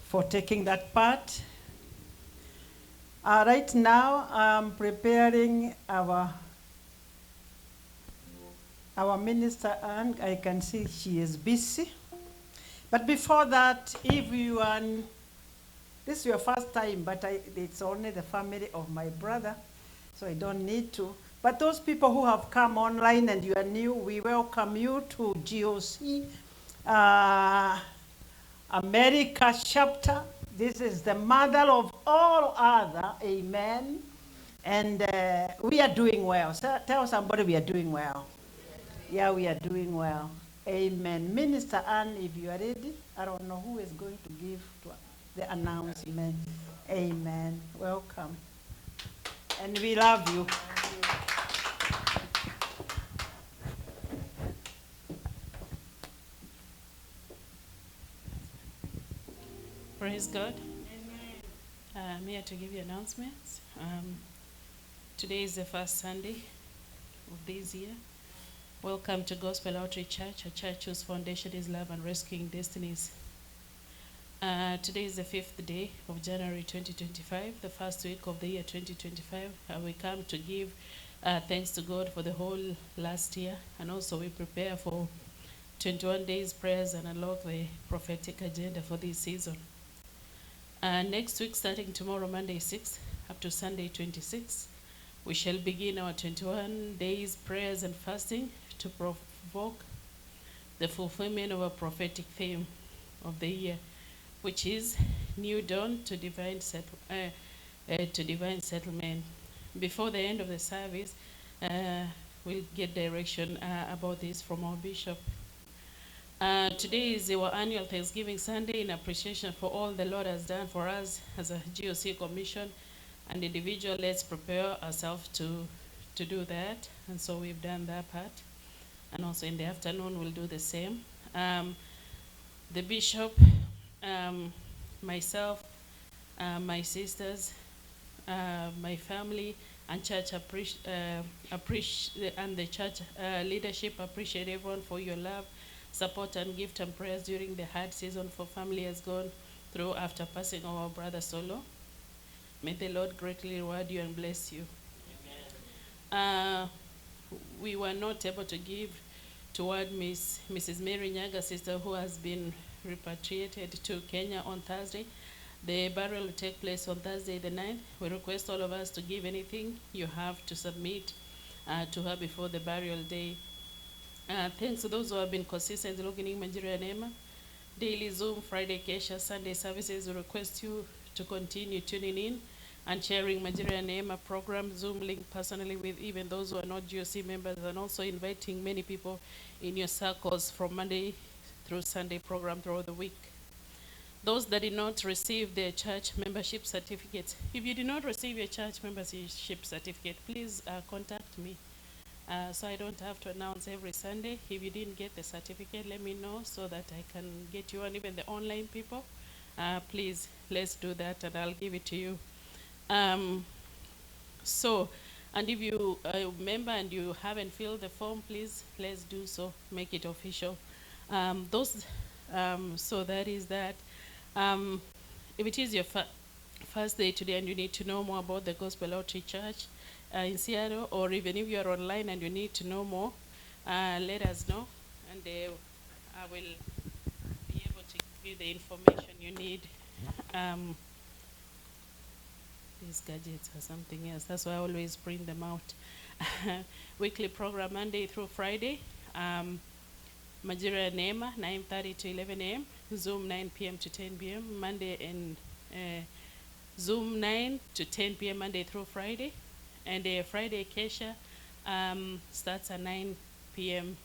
for taking that part. Right now, I'm preparing our minister, and I can see she is busy. But before that, if you are, this is your first time, but it's only the family of my brother, so I don't need to. But those people who have come online and you are new, we welcome you to GOC America chapter. This is the mother of all other, amen. And we are doing well. So tell somebody we are doing well. Yeah, we are doing well. Amen. Minister Ann, if you are ready, I don't know who is going to give the announcement. Amen. Welcome. And we love you. Praise God. I'm here to give you announcements. Today is the first Sunday of this year. Welcome to Gospel Outreach Church, a church whose foundation is love and rescuing destinies. Today is the 5th day of January 2025, the first week of the year 2025. We come to give thanks to God for the whole last year, and also we prepare for 21 days prayers and unlock the prophetic agenda for this season. Next week, starting tomorrow, Monday 6th, up to Sunday 26th, we shall begin our 21 days prayers and fasting to provoke the fulfillment of a prophetic theme of the year, which is New Dawn to Divine Settlement. Before the end of the service, we'll get direction about this from our bishop. Today is our annual Thanksgiving Sunday in appreciation for all the Lord has done for us as a GOC commission and individual. Let's prepare ourselves to do that. And so we've done that part. And also in the afternoon, we'll do the same. The bishop, myself, my sisters, my family, and church and the church leadership appreciate everyone for your love, support, and gift and prayers during the hard season for family has gone through after passing our brother Solo. May the Lord greatly reward you and bless you. We were not able to give toward Mrs. Mary Nyaga, sister who has been repatriated to Kenya on Thursday. The burial will take place on Thursday the 9th. We request all of us to give anything you have to submit to her before the burial day. Thanks to those who have been consistently logging in Manjiria Neema, daily Zoom, Friday Kesha, Sunday services. We request you to continue tuning in and sharing Manjiria Neema program, Zoom link personally with even those who are not GOC members, and also inviting many people in your circles from Monday through Sunday program throughout the week. Those that did not receive their church membership certificates, if you did not receive your church membership certificate, please contact me. So I don't have to announce every Sunday. If you didn't get the certificate, let me know so that I can get you, and even the online people, please, let's do that and I'll give it to you. And if you are a member and you haven't filled the form, please, let's do so, make it official. So that is that. If it is your first day today and you need to know more about the Gospel Outreach Church in Seattle, or even if you are online and you need to know more, let us know, and I will be able to give you the information you need. These gadgets are something else. That's why I always bring them out. Weekly program Monday through Friday. Manjiria Neema, 9:30 to 11 a.m. Zoom 9 p.m. to 10 p.m. Monday, and Zoom 9 to 10 p.m. Monday through Friday. And Friday Kesha starts at 9 p.m.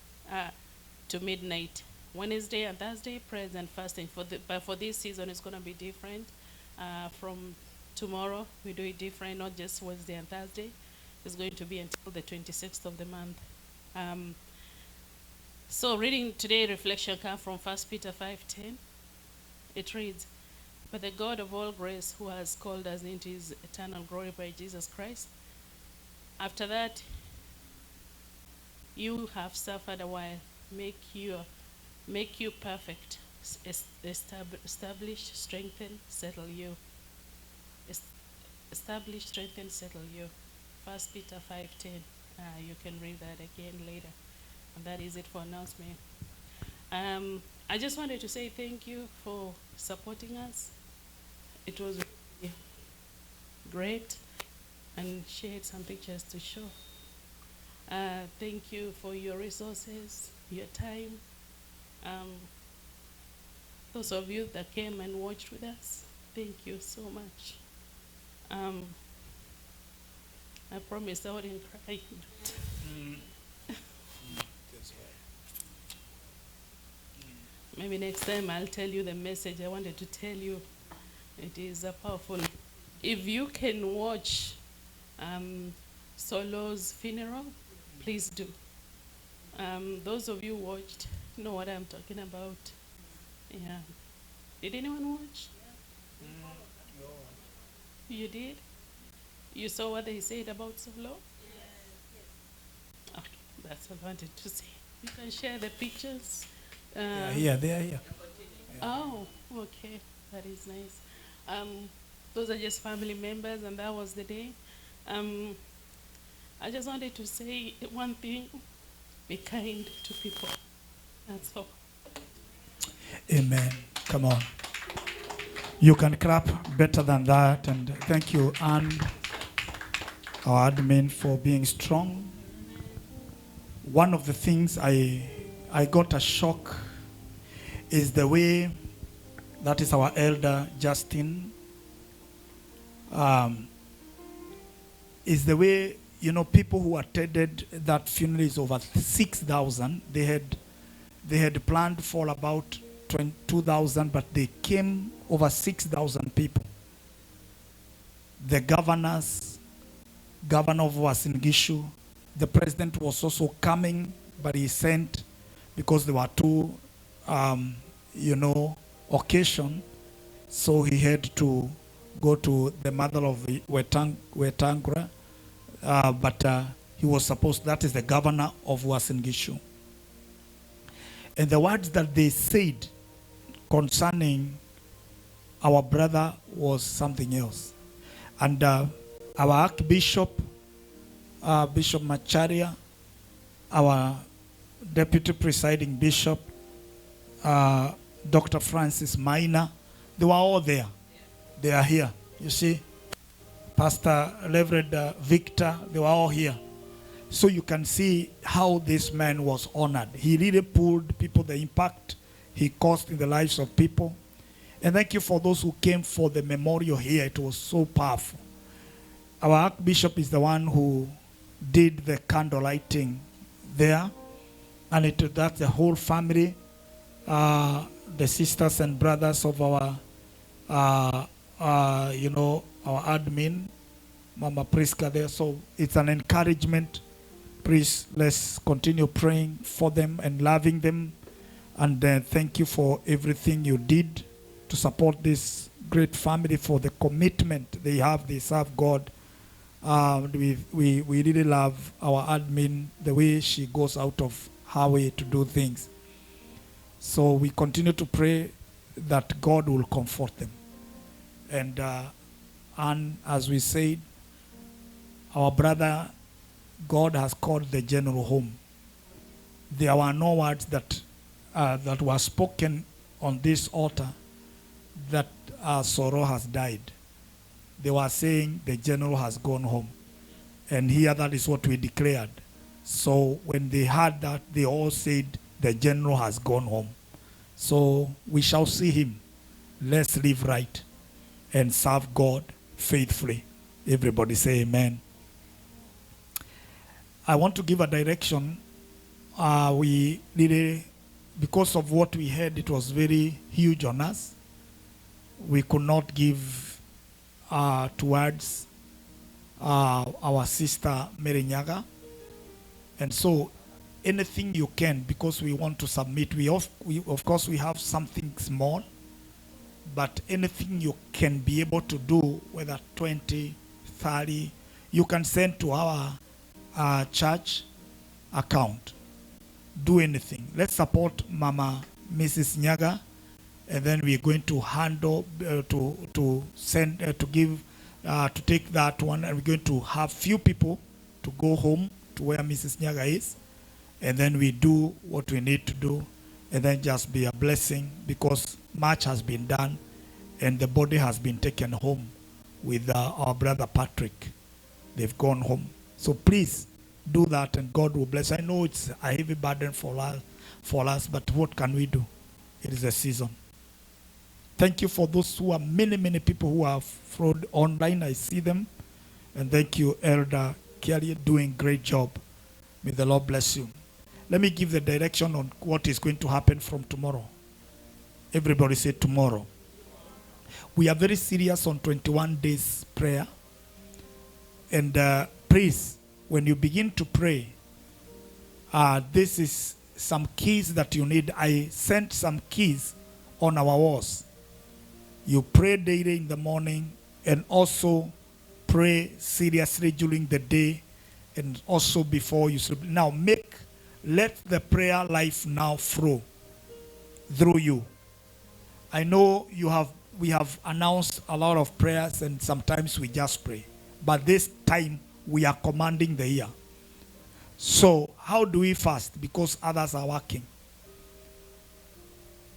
To midnight. Wednesday and Thursday, prayers and fasting. But for this season, it's going to be different. From tomorrow, we do it different, not just Wednesday and Thursday. It's going to be until the 26th of the month. So reading today, reflection comes from 1 Peter 5:10. It reads, "But the God of all grace, who has called us into his eternal glory by Jesus Christ, after that you have suffered a while, make you perfect, establish, strengthen, settle you. Establish, strengthen, settle you. 1 Peter 5:10. You can read that again later. And that is it for announcement. I just wanted to say thank you for supporting us. It was really great, and shared some pictures to show. Thank you for your resources, your time. Those of you that came and watched with us, thank you so much. I promise I wouldn't cry. Maybe next time I'll tell you the message I wanted to tell you. It is a powerful. If you can watch Solo's funeral, please do. Those of you watched know what I'm talking about. Yeah. Did anyone watch? You did? You saw what they said about Solo? Okay, that's what I wanted to say. You can share the pictures. They are here. They are here. Oh, okay. That is nice. Those are just family members, and that was the day. I just wanted to say one thing. Be kind to people. That's all. Amen. Come on. You can clap better than that. And thank you, Anne, our admin, for being strong. One of the things I got a shock is the way, that is our elder Justin, is the way, you know, people who attended that funeral is over 6,000. They had planned for about 2,000, but they came over 6,000 people. The governor of Uasin Gishu, the president was also coming, but he sent, because there were two, occasion, so he had to go to the mother of Wetangula, but he was supposed, that is the governor of Uasin Gishu. And the words that they said concerning our brother was something else. And our Archbishop, Bishop Macharia, our Deputy Presiding Bishop, Dr. Francis Maina, they were all there. They are here. You see, Pastor Reverend Victor, they were all here. So you can see how this man was honored. He really pulled people, the impact he caused in the lives of people. And thank you for those who came for the memorial here. It was so powerful. Our Archbishop is the one who did the candle lighting there. And that's the whole family, the sisters and brothers of our, our admin, Mama Priska there. So it's an encouragement. Please, let's continue praying for them and loving them. And thank you for everything you did to support this great family, for the commitment they have. They serve God. We really love our admin, the way she goes out of her way to do things. So we continue to pray that God will comfort them. And as we said, our brother, God has called the general home. There were no words that were spoken on this altar that Soro has died. They were saying the general has gone home. And here that is what we declared. So when they heard that, they all said the general has gone home. So we shall see him. Let's live right and serve God faithfully. Everybody say amen. I want to give a direction. We really, because of what we had, it was very huge on us. We could not give towards our sister Mary Nyaga. And so anything you can, because we want to submit, of course we have something small, but anything you can be able to do, whether 20, 30, you can send to our church account. Do anything. Let's support Mama Mrs. Nyaga and then we're going to handle to send to give to take that one, and we're going to have few people to go home to where Mrs. Nyaga is, and then we do what we need to do, and then just be a blessing, because much has been done and the body has been taken home with our brother Patrick. They've gone home. So please do that and God will bless. I know it's a heavy burden for us, but what can we do? It is a season. Thank you for those who are many people who have followed online. I see them. And thank you, Elder Kelly, doing great job. May the Lord bless you. Let me give the direction on what is going to happen from tomorrow. Everybody say tomorrow. We are very serious on 21 days prayer. And please, when you begin to pray, this is some keys that you need. I sent some keys on our walls. You pray daily in the morning and also pray seriously during the day and also before you sleep. Now let the prayer life now flow through you. I know we have announced a lot of prayers and sometimes we just pray. But this time we are commanding the year. So how do we fast? Because others are working.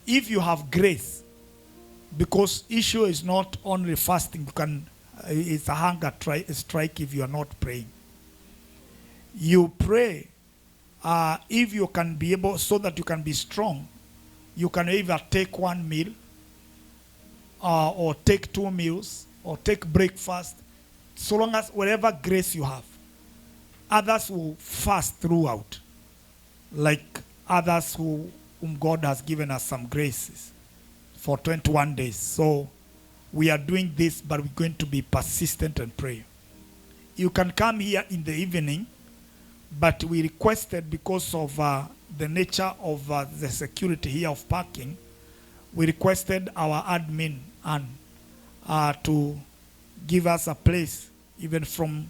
If you have grace, because issue is not only fasting, it's a hunger strike if you are not praying. You pray if you can be able, so that you can be strong. You can either take one meal or take 2 meals or take breakfast, so long as whatever grace you have. Others will fast throughout, like others whom God has given us some graces for 21 days. So we are doing this, but we're going to be persistent and pray. You can come here in the evening, but we requested, because of the nature of the security here of parking, we requested our admin to give us a place even from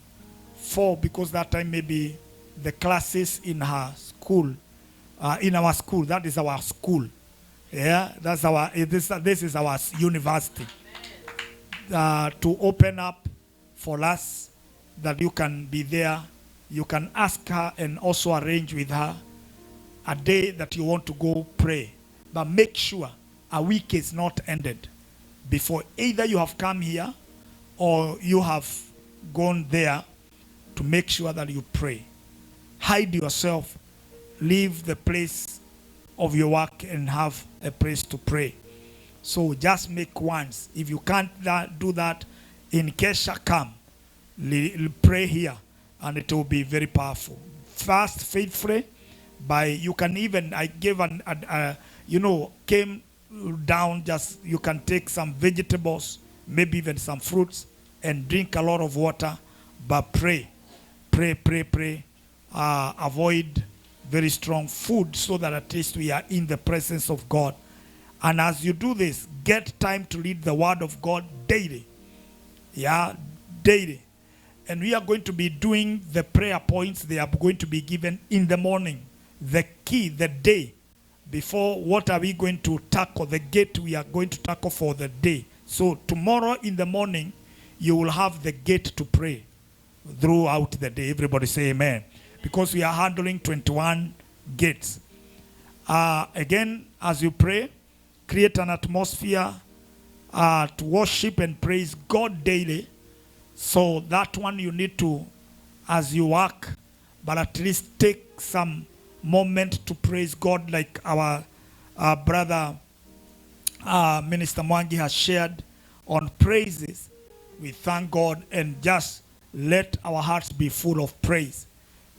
4, because that time maybe the classes in her school, in our school, that is our school. Yeah, that's our, this is our university. To open up for us, that you can be there. You can ask her and also arrange with her a day that you want to go pray. But make sure a week is not ended before either you have come here or you have gone there, to make sure that you pray. Hide yourself. Leave the place of your work and have a place to pray. So just make once. If you can't do that, in Kesha, come. Pray here and it will be very powerful. Fast faithfully. You can even, I gave came down, just you can take some vegetables, maybe even some fruits, and drink a lot of water, but pray. Avoid very strong food, so that at least we are in the presence of God. And as you do this, get time to read the word of God daily. Yeah, daily. And we are going to be doing the prayer points. They are going to be given in the morning. The key, the day before, what are we going to tackle? The gate we are going to tackle for the day. So tomorrow in the morning, you will have the gate to pray throughout the day. Everybody say amen. Because we are handling 21 gates. Again, as you pray, create an atmosphere to worship and praise God daily. So that one you need to, as you work, but at least take some moment to praise God, like our brother Minister Mwangi has shared on praises. We thank God and just let our hearts be full of praise.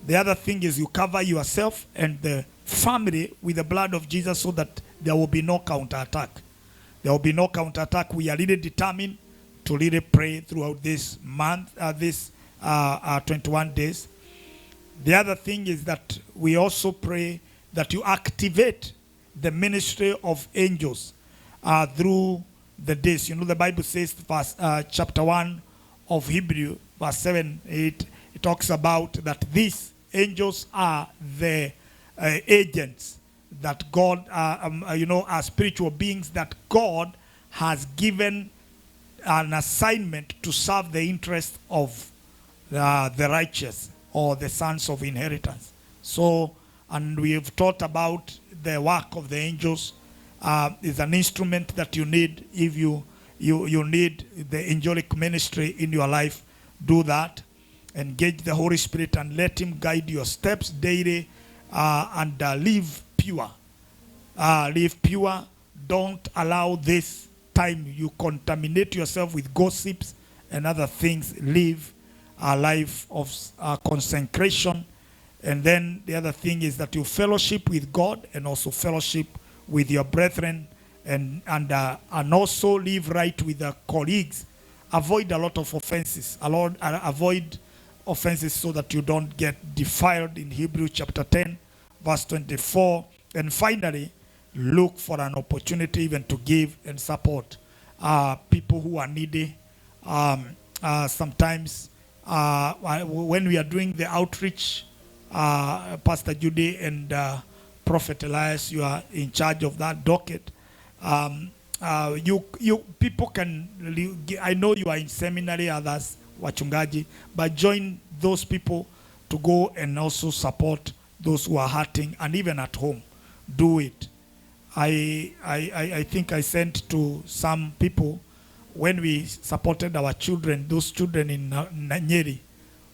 The other thing is you cover yourself and the family with the blood of Jesus, so that there will be no counterattack. There will be no counterattack. We are really determined to really pray throughout this month, 21 days. The other thing is that we also pray that you activate the ministry of angels through the days. You know, the Bible says, chapter 1 of Hebrew, verse 7, 8, it talks about that these angels are the agents that God, are spiritual beings that God has given an assignment to serve the interest of the righteous or the sons of inheritance. So, and we have taught about the work of the angels. Is an instrument that you need. If you need the angelic ministry in your life, do that. Engage the Holy Spirit and let him guide your steps daily, and live pure. Live pure. Don't allow this time you contaminate yourself with gossips and other things. Live a life of consecration. And then the other thing is that you fellowship with God and also fellowship with your brethren, and also live right with the colleagues. Avoid a lot of offenses. Avoid offenses so that you don't get defiled in Hebrews chapter 10, verse 24. And finally, look for an opportunity even to give and support people who are needy. Sometimes when we are doing the outreach, Pastor Judy and Prophet Elias, you are in charge of that docket. You people can, I know you are in seminary, others wachungaji, but join those people to go and also support those who are hurting, and even at home, do it. I think I sent to some people when we supported our children, those children in Nyeri,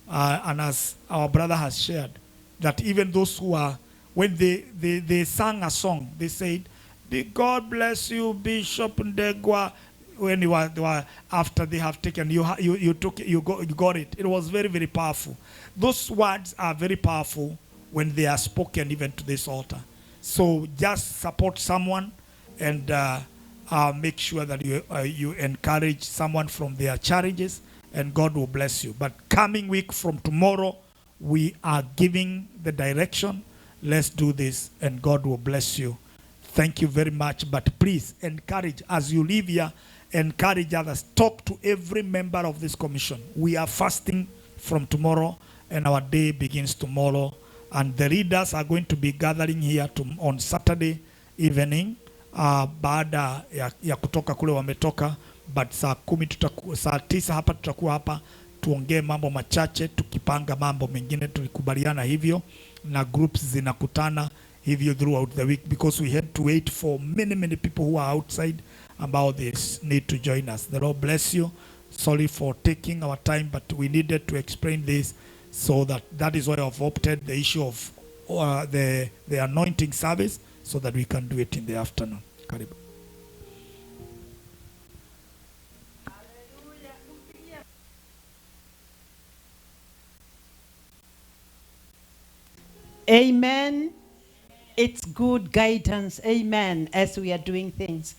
and as our brother has shared, that even those who are, when they sang a song, they said, God bless you, Bishop Ndegwa. When they were after they have taken, you got it. It was very, very powerful. Those words are very powerful when they are spoken even to this altar. So just support someone and make sure that you encourage someone from their challenges, and God will bless you. But coming week from tomorrow, we are giving the direction. Let's do this, and God will bless you. Thank you very much. But please encourage, as you live here, encourage others. Talk to every member of this commission. We are fasting from tomorrow, and our day begins tomorrow. And the leaders are going to be gathering here on Saturday evening, baada ya kutoka kule wametoka, but saa 9 hapa tutakuwa hapa tuongee mambo machache, tukipanga mambo mengine. Tulikubaliana hivyo na groups zinakutana hivyo throughout the week, because we had to wait for many people who are outside about this need to join us. The Lord bless you. Sorry for taking our time, but we needed to explain this, so that is why I've opted the issue of the anointing service, so that we can do it in the afternoon. Karibu. Amen. It's good guidance. Amen. As we are doing things.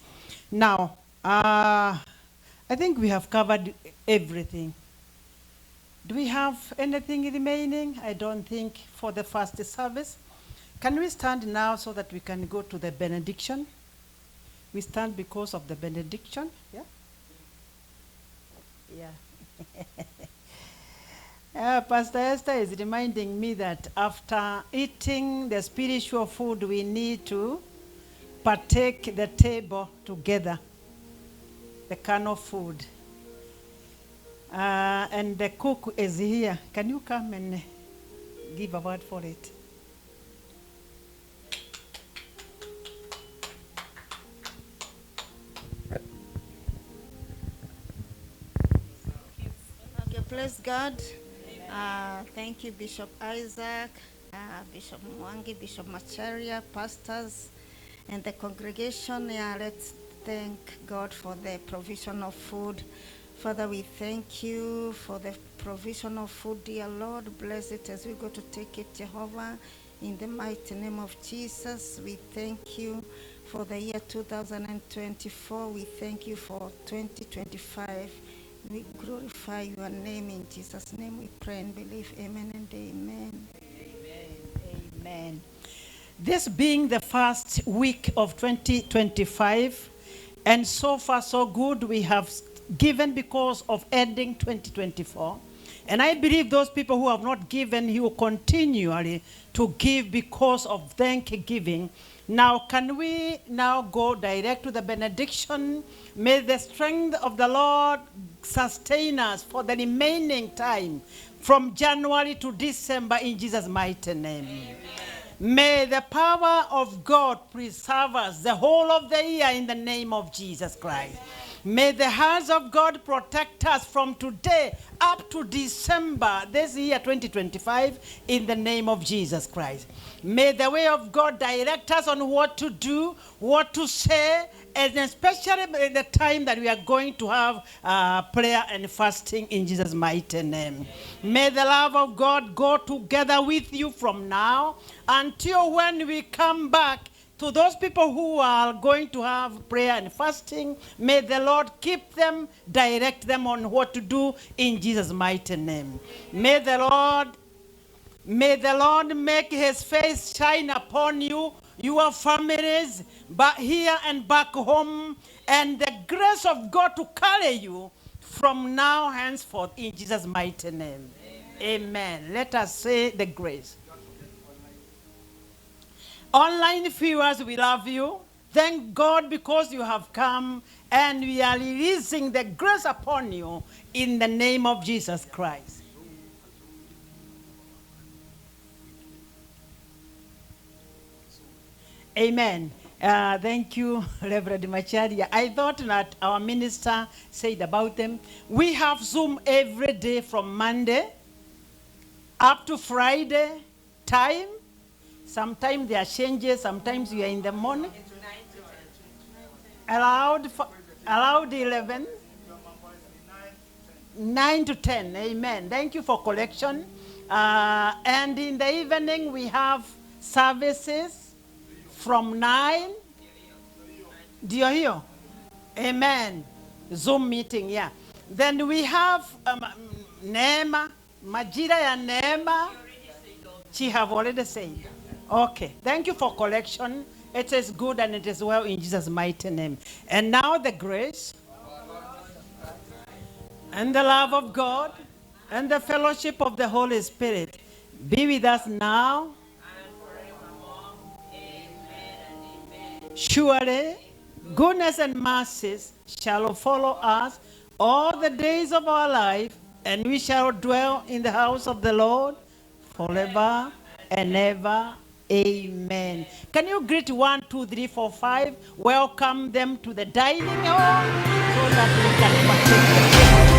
Now, I think we have covered everything. Do we have anything remaining? I don't think for the first service. Can we stand now so that we can go to the benediction? We stand because of the benediction. Yeah? Yeah. Pastor Esther is reminding me that after eating the spiritual food, we need to partake the table together, the carnal food. And the cook is here. Can you come and give a word for it? Okay, praise God. Thank you, Bishop Isaac, Bishop Mwangi, Bishop Macharia, pastors, and the congregation. Let's thank God for the provision of food. Father, we thank you for the provision of food, dear Lord. Bless it as we go to take it, Jehovah. In the mighty name of Jesus, we thank you for the year 2024. We thank you for 2025. We glorify your name. In Jesus' name we pray and believe. Amen and amen. Amen. Amen. This being the first week of 2025, and so far so good, we have given because of ending 2024. And I believe those people who have not given, He will continually to give because of thanksgiving. Now, can we now go direct to the benediction? May the strength of the Lord sustain us for the remaining time from January to December in Jesus' mighty name. Amen. May the power of God preserve us the whole of the year in the name of Jesus Christ. May the hands of God protect us from today up to December this year 2025 in the name of Jesus Christ. May the way of God direct us on what to do, what to say, and especially at the time that we are going to have prayer and fasting in Jesus' mighty name. May the love of God go together with you from now until when we come back. To those people who are going to have prayer and fasting, may the Lord keep them, direct them on what to do in Jesus' mighty name. May the Lord make His face shine upon you, your families, back here and back home, and the grace of God to carry you from now henceforth in Jesus' mighty name. Amen. Let us say the grace. Online viewers, we love you. Thank God because you have come, and we are releasing the grace upon you in the name of Jesus Christ. Amen. Thank you, Reverend Macharia. I thought that our minister said about them. We have Zoom every day from Monday up to Friday time. Sometimes there are changes. Sometimes we are in the morning. Allowed 11. 9 to 10. Amen. Thank you for collection. And in the evening we have services from 9. Do you hear? Amen. Zoom meeting, yeah. Then we have Neema, Majira ya Neema. She have already said. Okay. Thank you for collection. It is good and it is well in Jesus' mighty name. And now the grace and the love of God and the fellowship of the Holy Spirit be with us now. Surely, goodness and mercies shall follow us all the days of our life, and we shall dwell in the house of the Lord forever and ever. Amen. Can you greet 1, 2, 3, 4, 5? Welcome them to the dining hall so that we can partake.